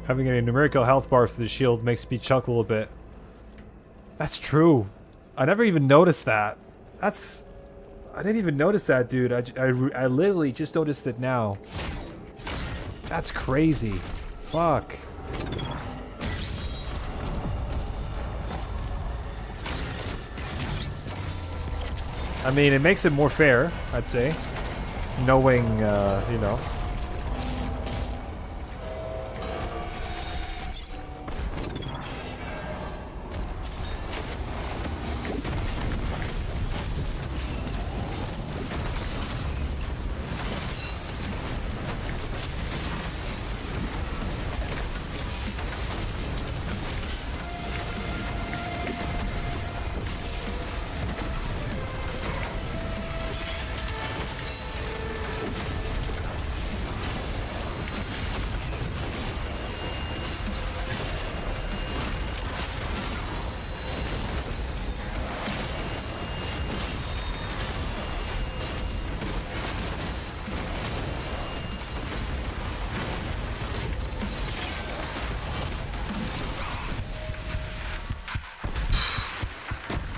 Having a numerical health bar for the shield makes me chuckle a bit. That's true. I never even noticed that. I didn't even notice that, dude. I literally just noticed it now. That's crazy. Fuck. I mean, it makes it more fair, I'd say. Knowing, you know.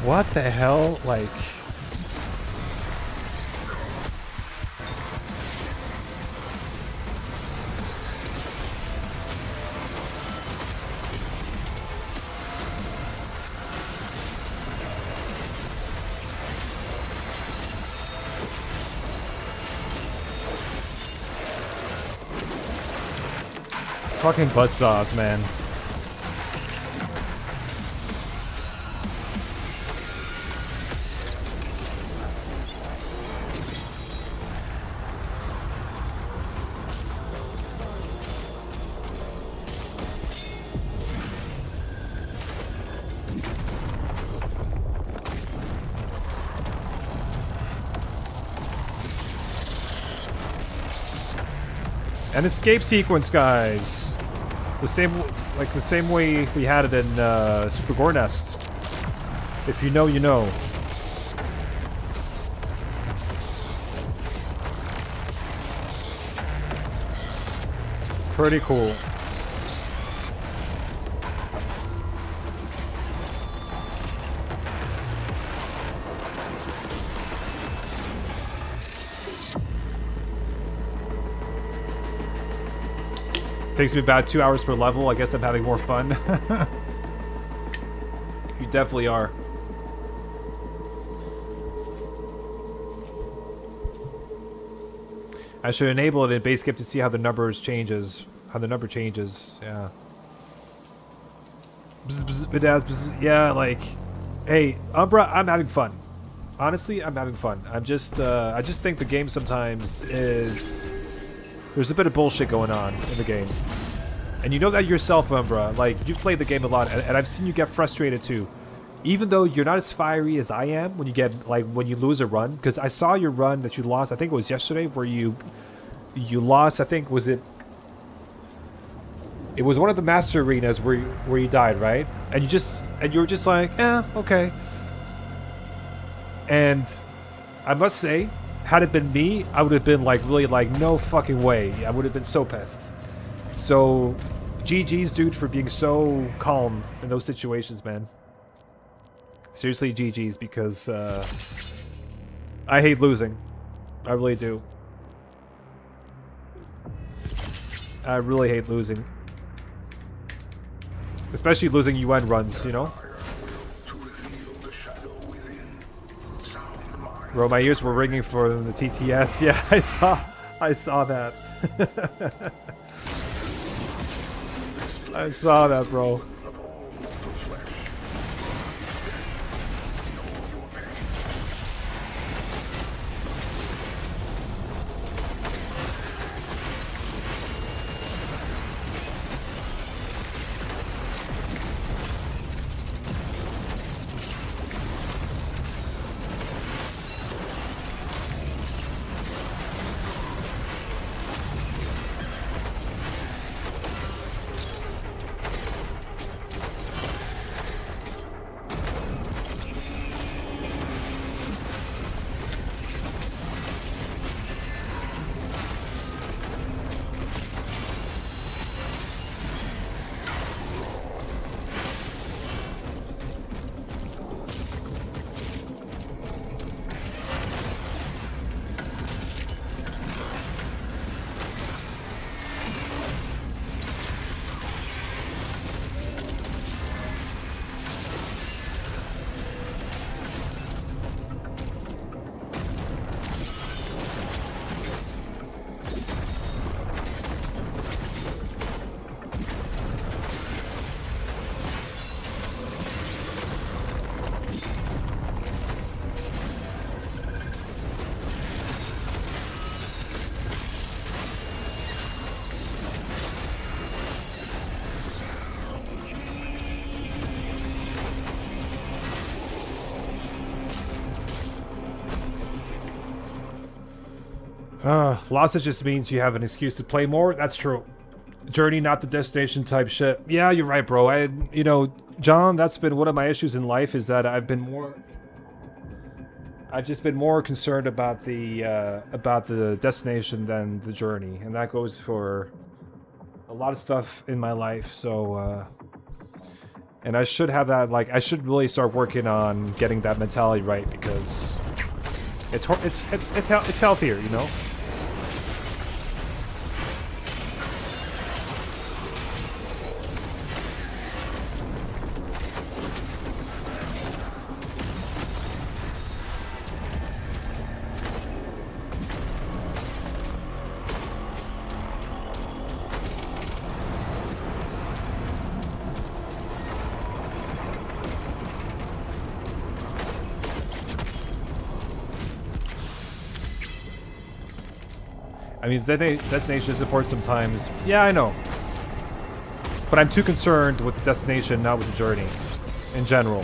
What the hell? Like... Fucking buzzsaws, man. An escape sequence, guys. The same way we had it in Super Gore Nest. If you know, you know. Pretty cool. Takes me about 2 hours per level. I guess I'm having more fun. You definitely are. I should enable it in Basecamp to see how the numbers changes. How the number changes. Yeah. Bzz, bzz, bzz, bzz. Yeah, like, hey, Umbra, I'm having fun. Honestly, I'm having fun. I just think the game sometimes is... There's a bit of bullshit going on in the game. And you know that yourself, Umbra. Like, you've played the game a lot, and I've seen you get frustrated too. Even though you're not as fiery as I am when you get, like, when you lose a run. Because I saw your run that you lost, I think it was yesterday, where you lost, I think, was it... It was one of the master arenas where you died, right? And you were just like, okay. And I must say, had it been me, I would have been like, really like, no fucking way. I would have been so pissed. So, GG's, dude, for being so calm in those situations, man. Seriously, GG's, because I hate losing. I really do. I really hate losing. Especially losing UN runs, you know? Bro, my ears were ringing for the TTS. Yeah, I saw that. I saw that, bro. Losses just means you have an excuse to play more. That's true. Journey, not the destination type shit. Yeah, you're right, bro. You know, John, that's been one of my issues in life, is that I've just been more concerned about the destination than the journey, and that goes for a lot of stuff in my life. So And I should have that, like, I should really start working on getting that mentality right, because it's healthier, you know? I mean, destination is important sometimes. Yeah, I know. But I'm too concerned with the destination, not with the journey. In general.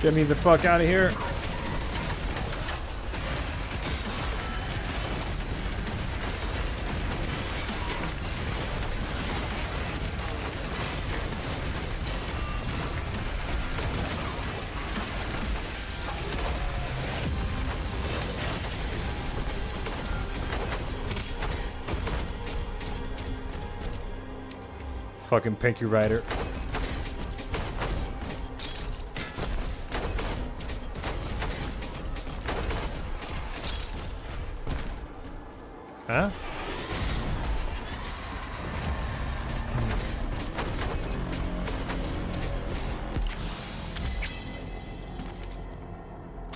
Get me the fuck out of here. Fucking Pinky Rider. Huh?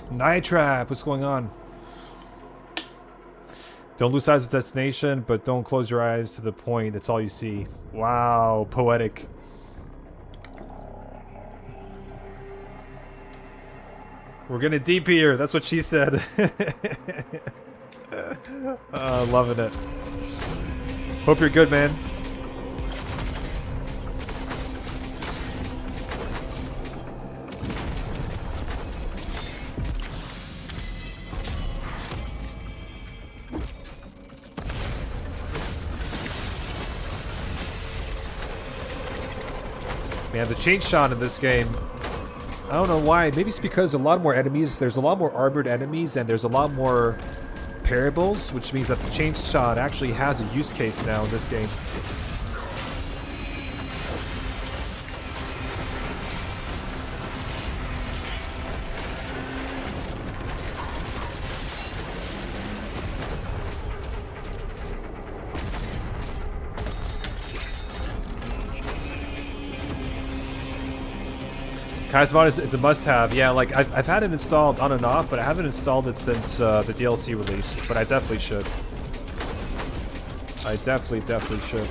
Night Trap, what's going on? Don't lose sight of the destination, but don't close your eyes to the point. That's all you see. Wow, poetic. We're gonna deep here. That's what she said. Loving it. Hope you're good, man. Man, the change shot in this game, I don't know why. Maybe it's because a lot more enemies, there's a lot more armored enemies, and there's a lot more parables, which means that the change shot actually has a use case now in this game. Kaisermon is a must-have. Yeah, like I've had it installed on and off, but I haven't installed it since the DLC released. But I definitely should. I definitely should.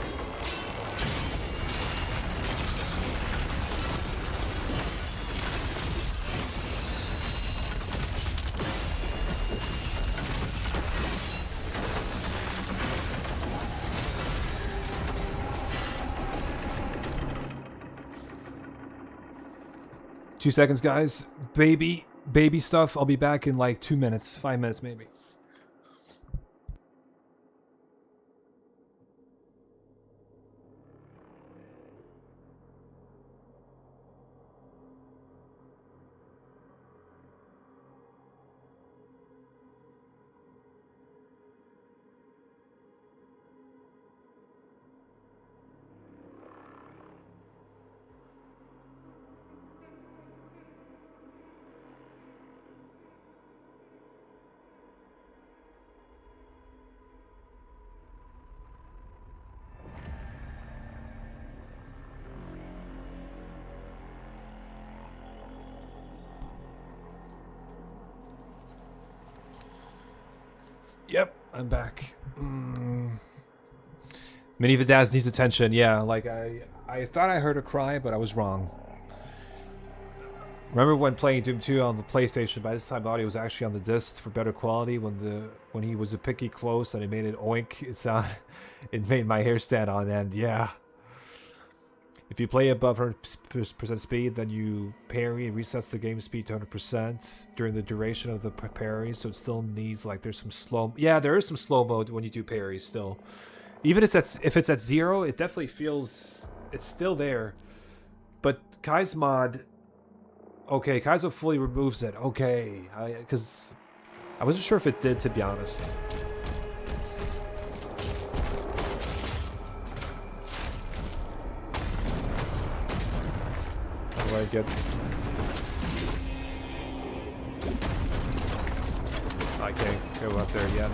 Two seconds, guys. Baby stuff. I'll be back in like 2 minutes, 5 minutes maybe. Yep, I'm back. Mini Vidaz needs attention. Yeah, like I thought I heard her cry, but I was wrong. Remember when playing Doom 2 on the PlayStation? By this time, the audio was actually on the disc for better quality. When he was a picky close and it made an oink, it made my hair stand on end. Yeah. If you play above 100% speed, then you parry and resets the game speed to 100% during the duration of the parry. So it still needs like there's some slow. Yeah, there is some slow mode when you do parries still. Even if it's at 0, it definitely feels it's still there. But Kai's mod. Okay, Kaizo fully removes it. Okay, because I wasn't sure if it did, to be honest. How do I get? I can't go up there yet.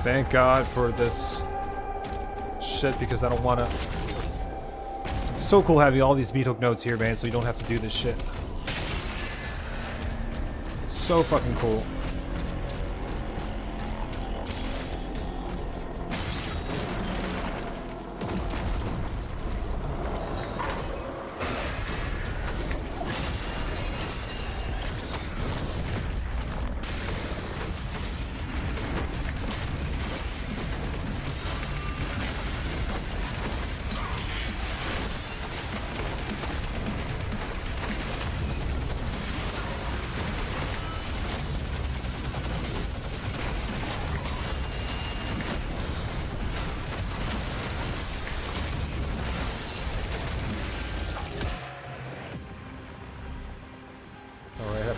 Thank God for this shit, because I don't want to... It's so cool having all these meat hook nodes here, man, so you don't have to do this shit. So fucking cool.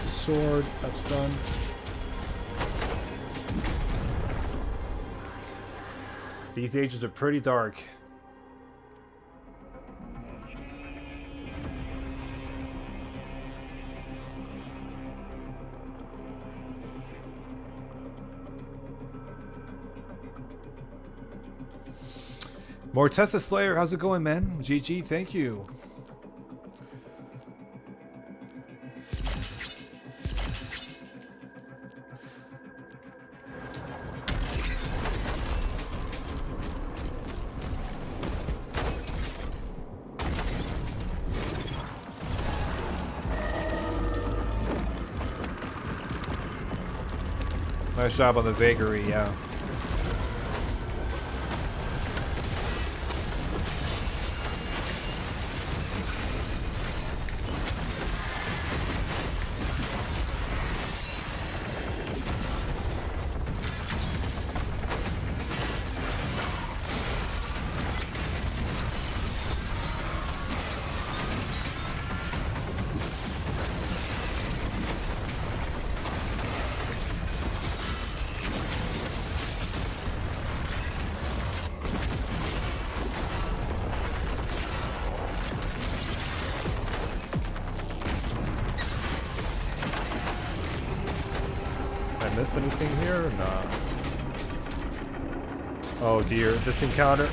Sword, that's done. These ages are pretty dark. Mortessa Slayer, how's it going, man? GG, thank you. Nice job on the vagary, yeah. I missed anything here? Nah. Oh dear, this encounter.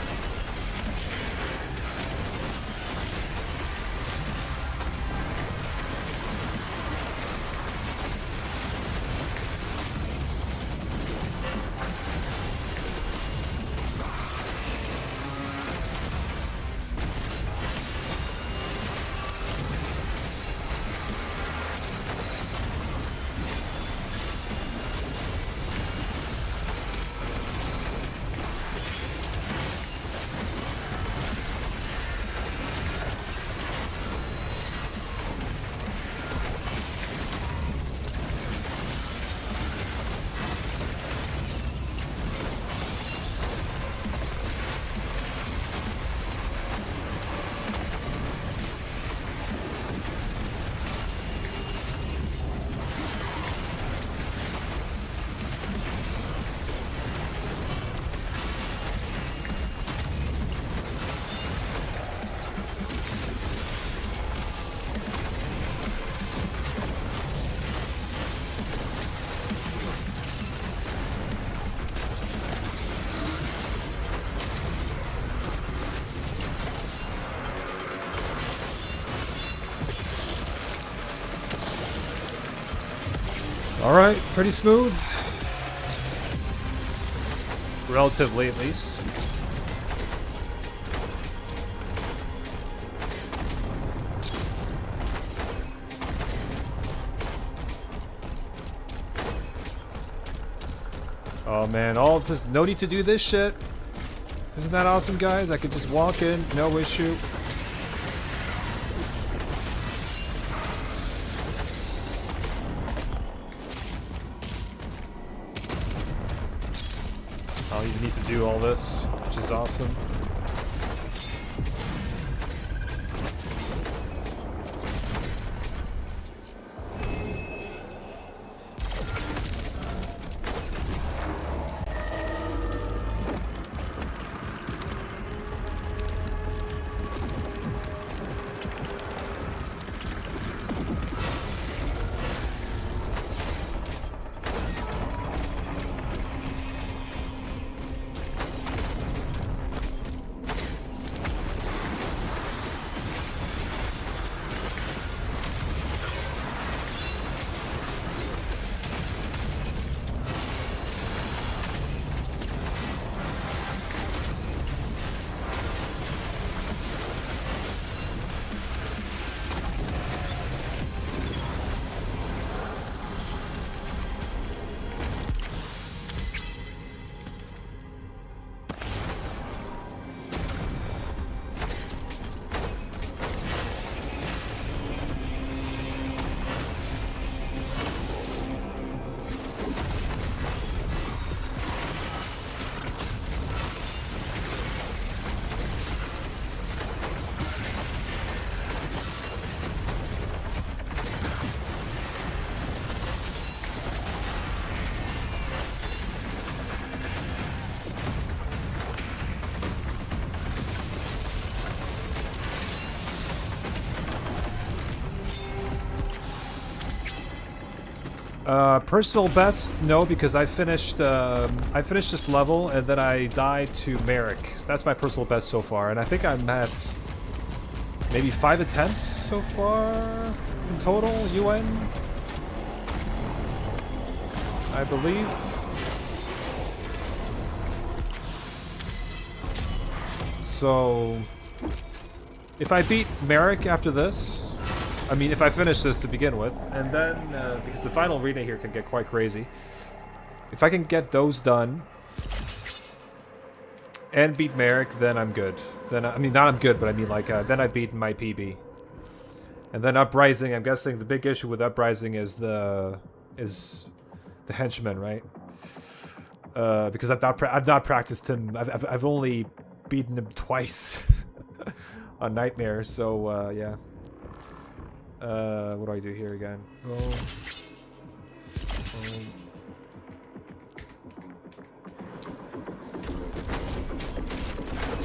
Alright, pretty smooth. Relatively, at least. Oh man, just no need to do this shit. Isn't that awesome, guys? I could just walk in, no issue. I don't even need to do all this, which is awesome. Personal best, no, because I finished this level and then I died to Merrick. That's my personal best so far, and I think I'm at maybe 5 attempts so far in total, UN, I believe. So, if I beat Merrick after this, I mean, if I finish this to begin with, and then, because the final arena here can get quite crazy, if I can get those done, and beat Merrick, then I'm good. Then, I mean, not I'm good, but I mean, like, then I beat my PB. And then Uprising, I'm guessing the big issue with Uprising is the henchman, right? Because I've not practiced him, I've only beaten him twice on Nightmare, so, yeah. What do I do here again?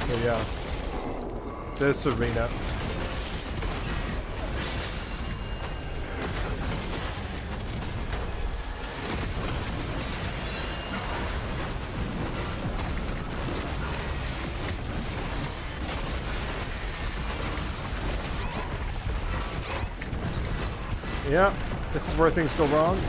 So yeah, this arena. Yeah, this is where things go wrong.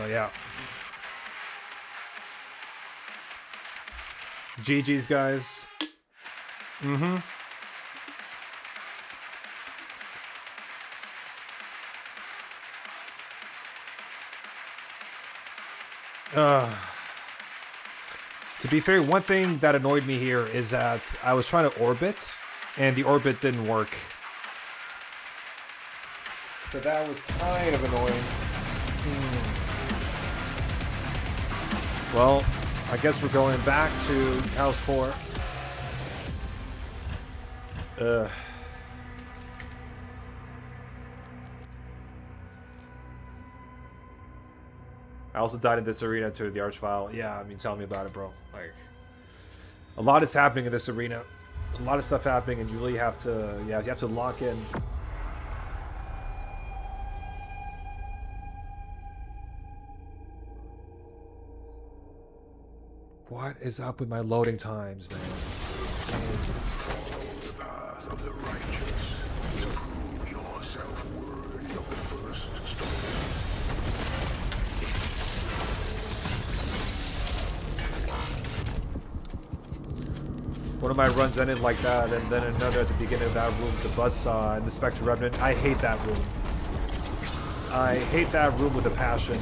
Yeah. GG's, guys. Mm-hmm. To be fair, one thing that annoyed me here is that I was trying to orbit, and the orbit didn't work. So that was kind of annoying. Well, I guess we're going back to House 4. I also died in this arena to the Archvile. Yeah, I mean, tell me about it, bro. Like, a lot is happening in this arena. A lot of stuff happening, and you really have to, yeah, you have to lock in. What is up with my loading times, man? Follow the path of the righteous to prove yourself worthy of the first stone. One of my runs ended like that, and then another at the beginning of that room with the buzzsaw and the Spectre Revenant. I hate that room. I hate that room with a passion.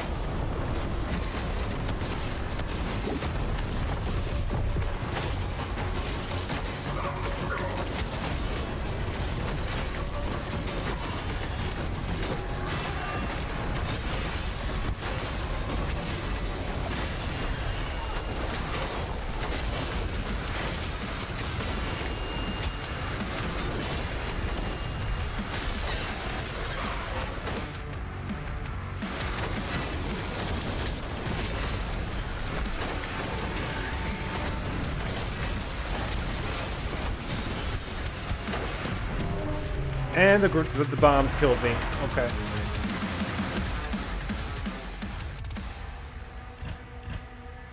And the bombs killed me. Okay.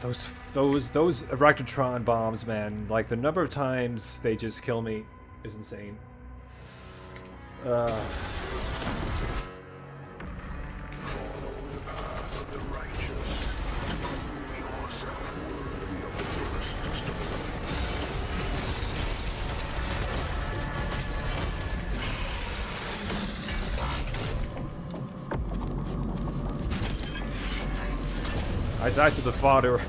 Those Erectotron bombs, man. Like, the number of times they just kill me is insane. I died to the fodder.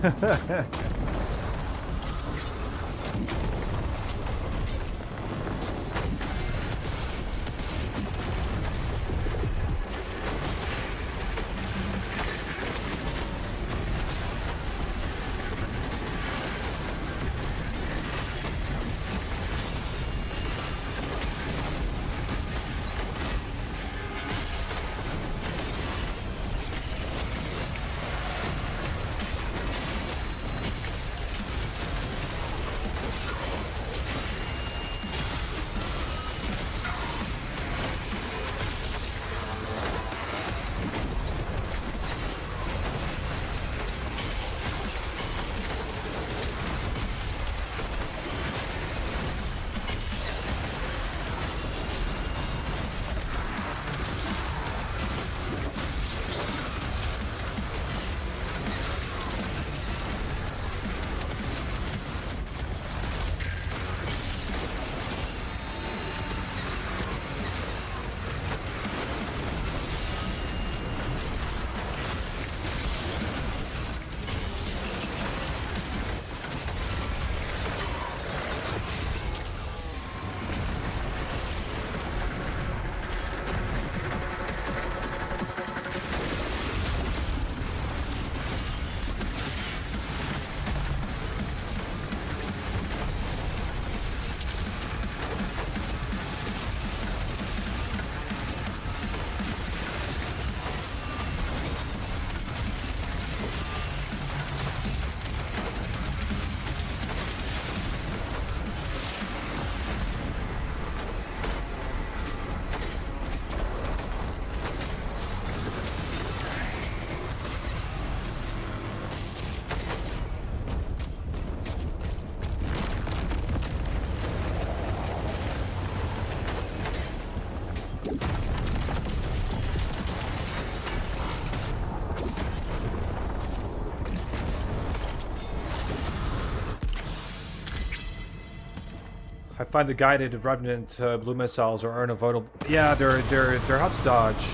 I find the guided Revenant blue missiles are unavoidable. Yeah, they're hard to dodge.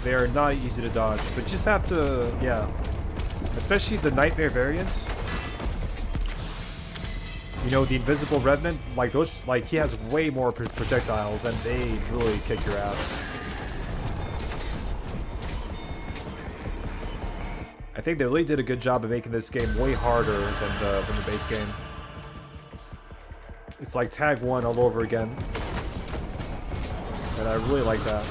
They are not easy to dodge, but just have to, yeah. Especially the Nightmare variant. You know, the invisible Revenant, like those, like he has way more projectiles, and they really kick your ass. I think they really did a good job of making this game way harder than the base game. It's like Tag 1 all over again. And I really like that.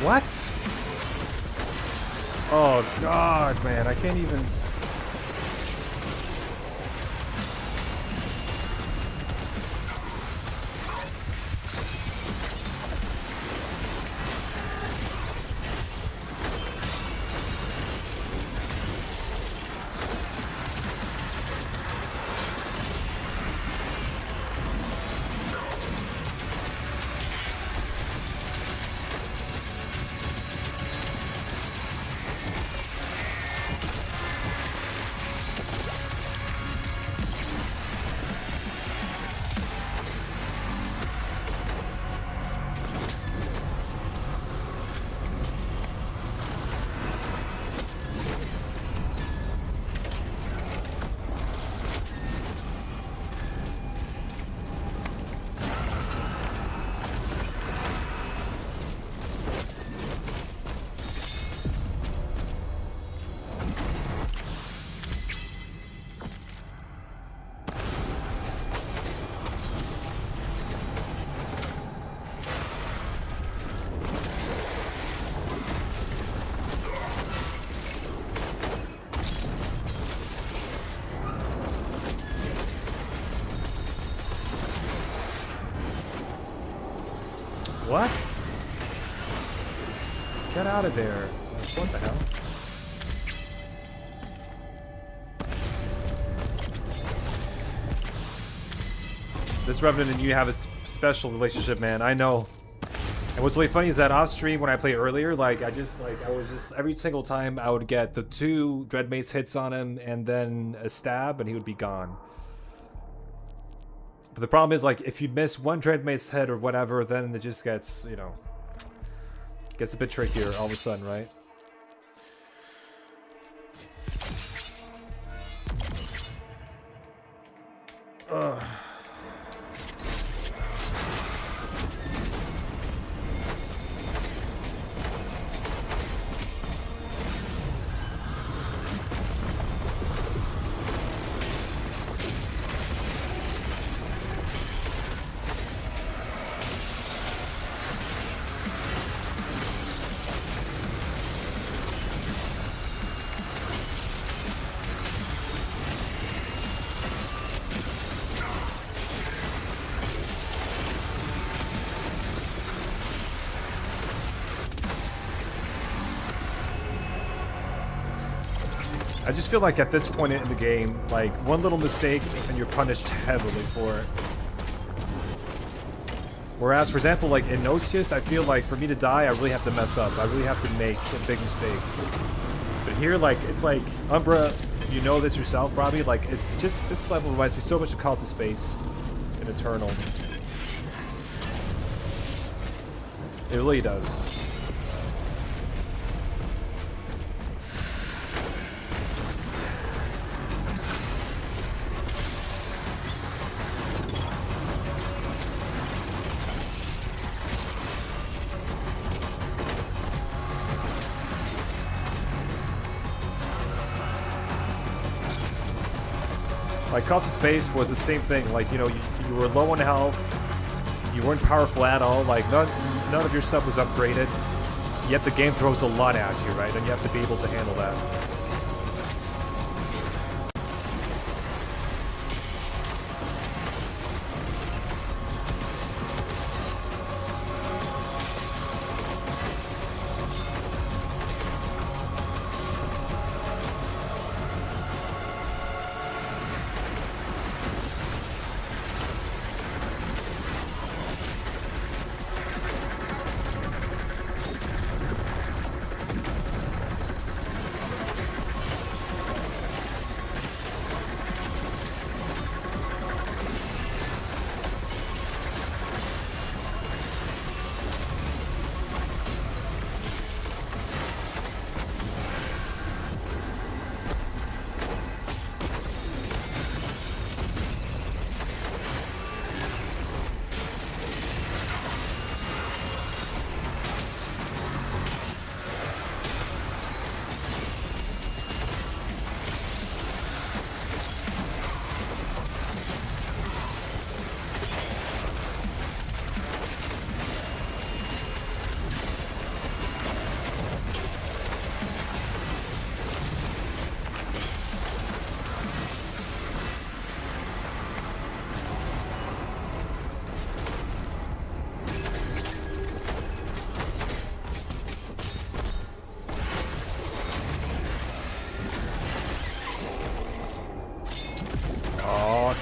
What? Oh god, man, I can't even... What? Get out of there. What the hell? This Revenant and you have a special relationship, man. I know. And what's really funny is that off stream when I played earlier, like I was just every single time I would get the 2 Dread Mace hits on him and then a stab and he would be gone. But the problem is, like, if you miss one Dread Mace head or whatever, then it just gets, you know, gets a bit trickier all of a sudden, right? Ugh. I just feel like at this point in the game, like, one little mistake and you're punished heavily for it. Whereas, for example, like in Nocius, I feel like for me to die, I really have to mess up. I really have to make a big mistake. But here, like, it's like, Umbra, you know this yourself probably, like, it just, this level reminds me so much of Call to Space in Eternal. It really does. Like, Call to Space was the same thing. Like, you know, you were low on health. You weren't powerful at all. Like, none of your stuff was upgraded. Yet the game throws a lot at you, right? And you have to be able to handle that.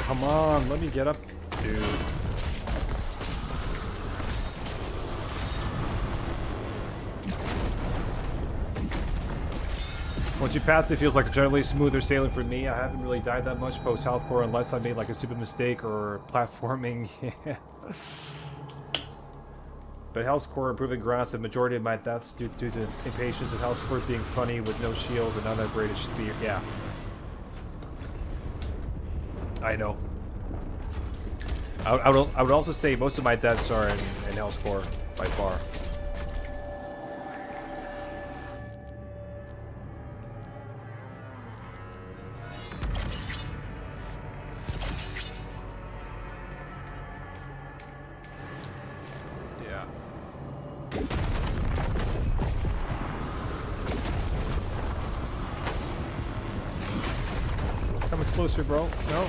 Come on, let me get up, dude. Once you pass, it feels like a generally smoother sailing for me. I haven't really died that much post-healthcore unless I made like a stupid mistake or platforming. But Hellscore improving grounds the majority of my deaths due to impatience and Hellscore being funny with no shield and unupgraded spear. Yeah. I know. I would also say most of my deaths are in Hellscore by far. Yeah. Coming closer, bro. No.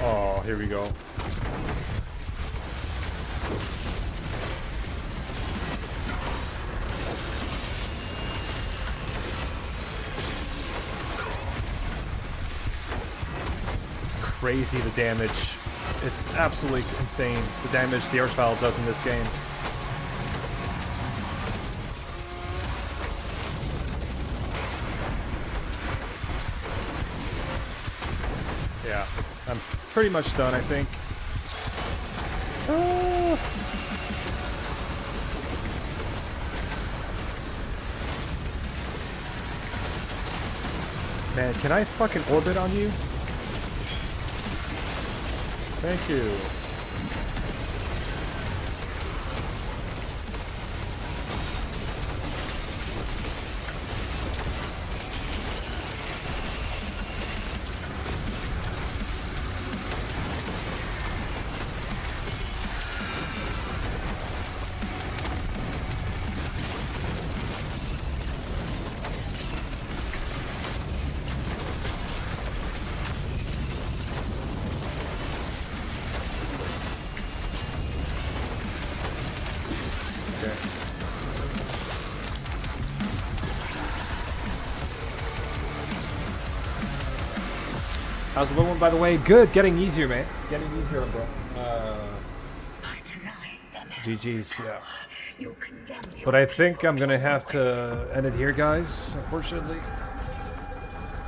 Oh, here we go. It's crazy the damage. It's absolutely insane the damage the Archvile does in this game. Yeah, I'm pretty much done, I think. Man, can I fucking orbit on you? Thank you. How's the little one, by the way? Good. Getting easier, man. Getting easier, bro. GG's, yeah. You condemn your But I think I'm gonna have to end it here, guys, unfortunately.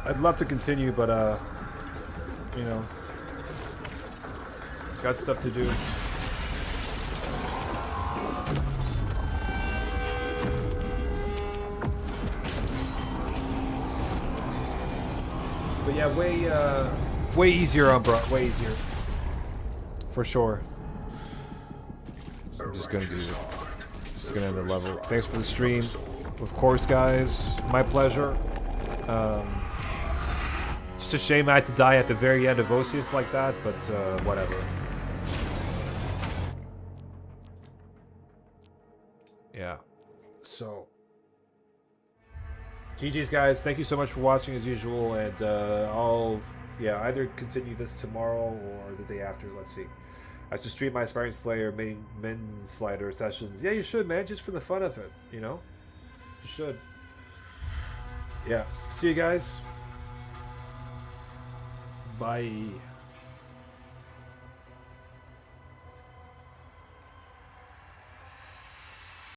I'd love to continue, but you know, got stuff to do. But yeah, way easier on Bro, way easier. For sure. I'm just gonna do it. Just gonna end the level. Thanks for the stream. Of course, guys. My pleasure. Just a shame I had to die at the very end of Osius like that, but whatever. Yeah. So. GG's, guys. Thank you so much for watching as usual, and I'll either continue this tomorrow or the day after. Let's see. I have to stream my Aspiring Slayer Min Slider sessions. Yeah, you should, man. Just for the fun of it, you know? You should. Yeah. See you guys. Bye.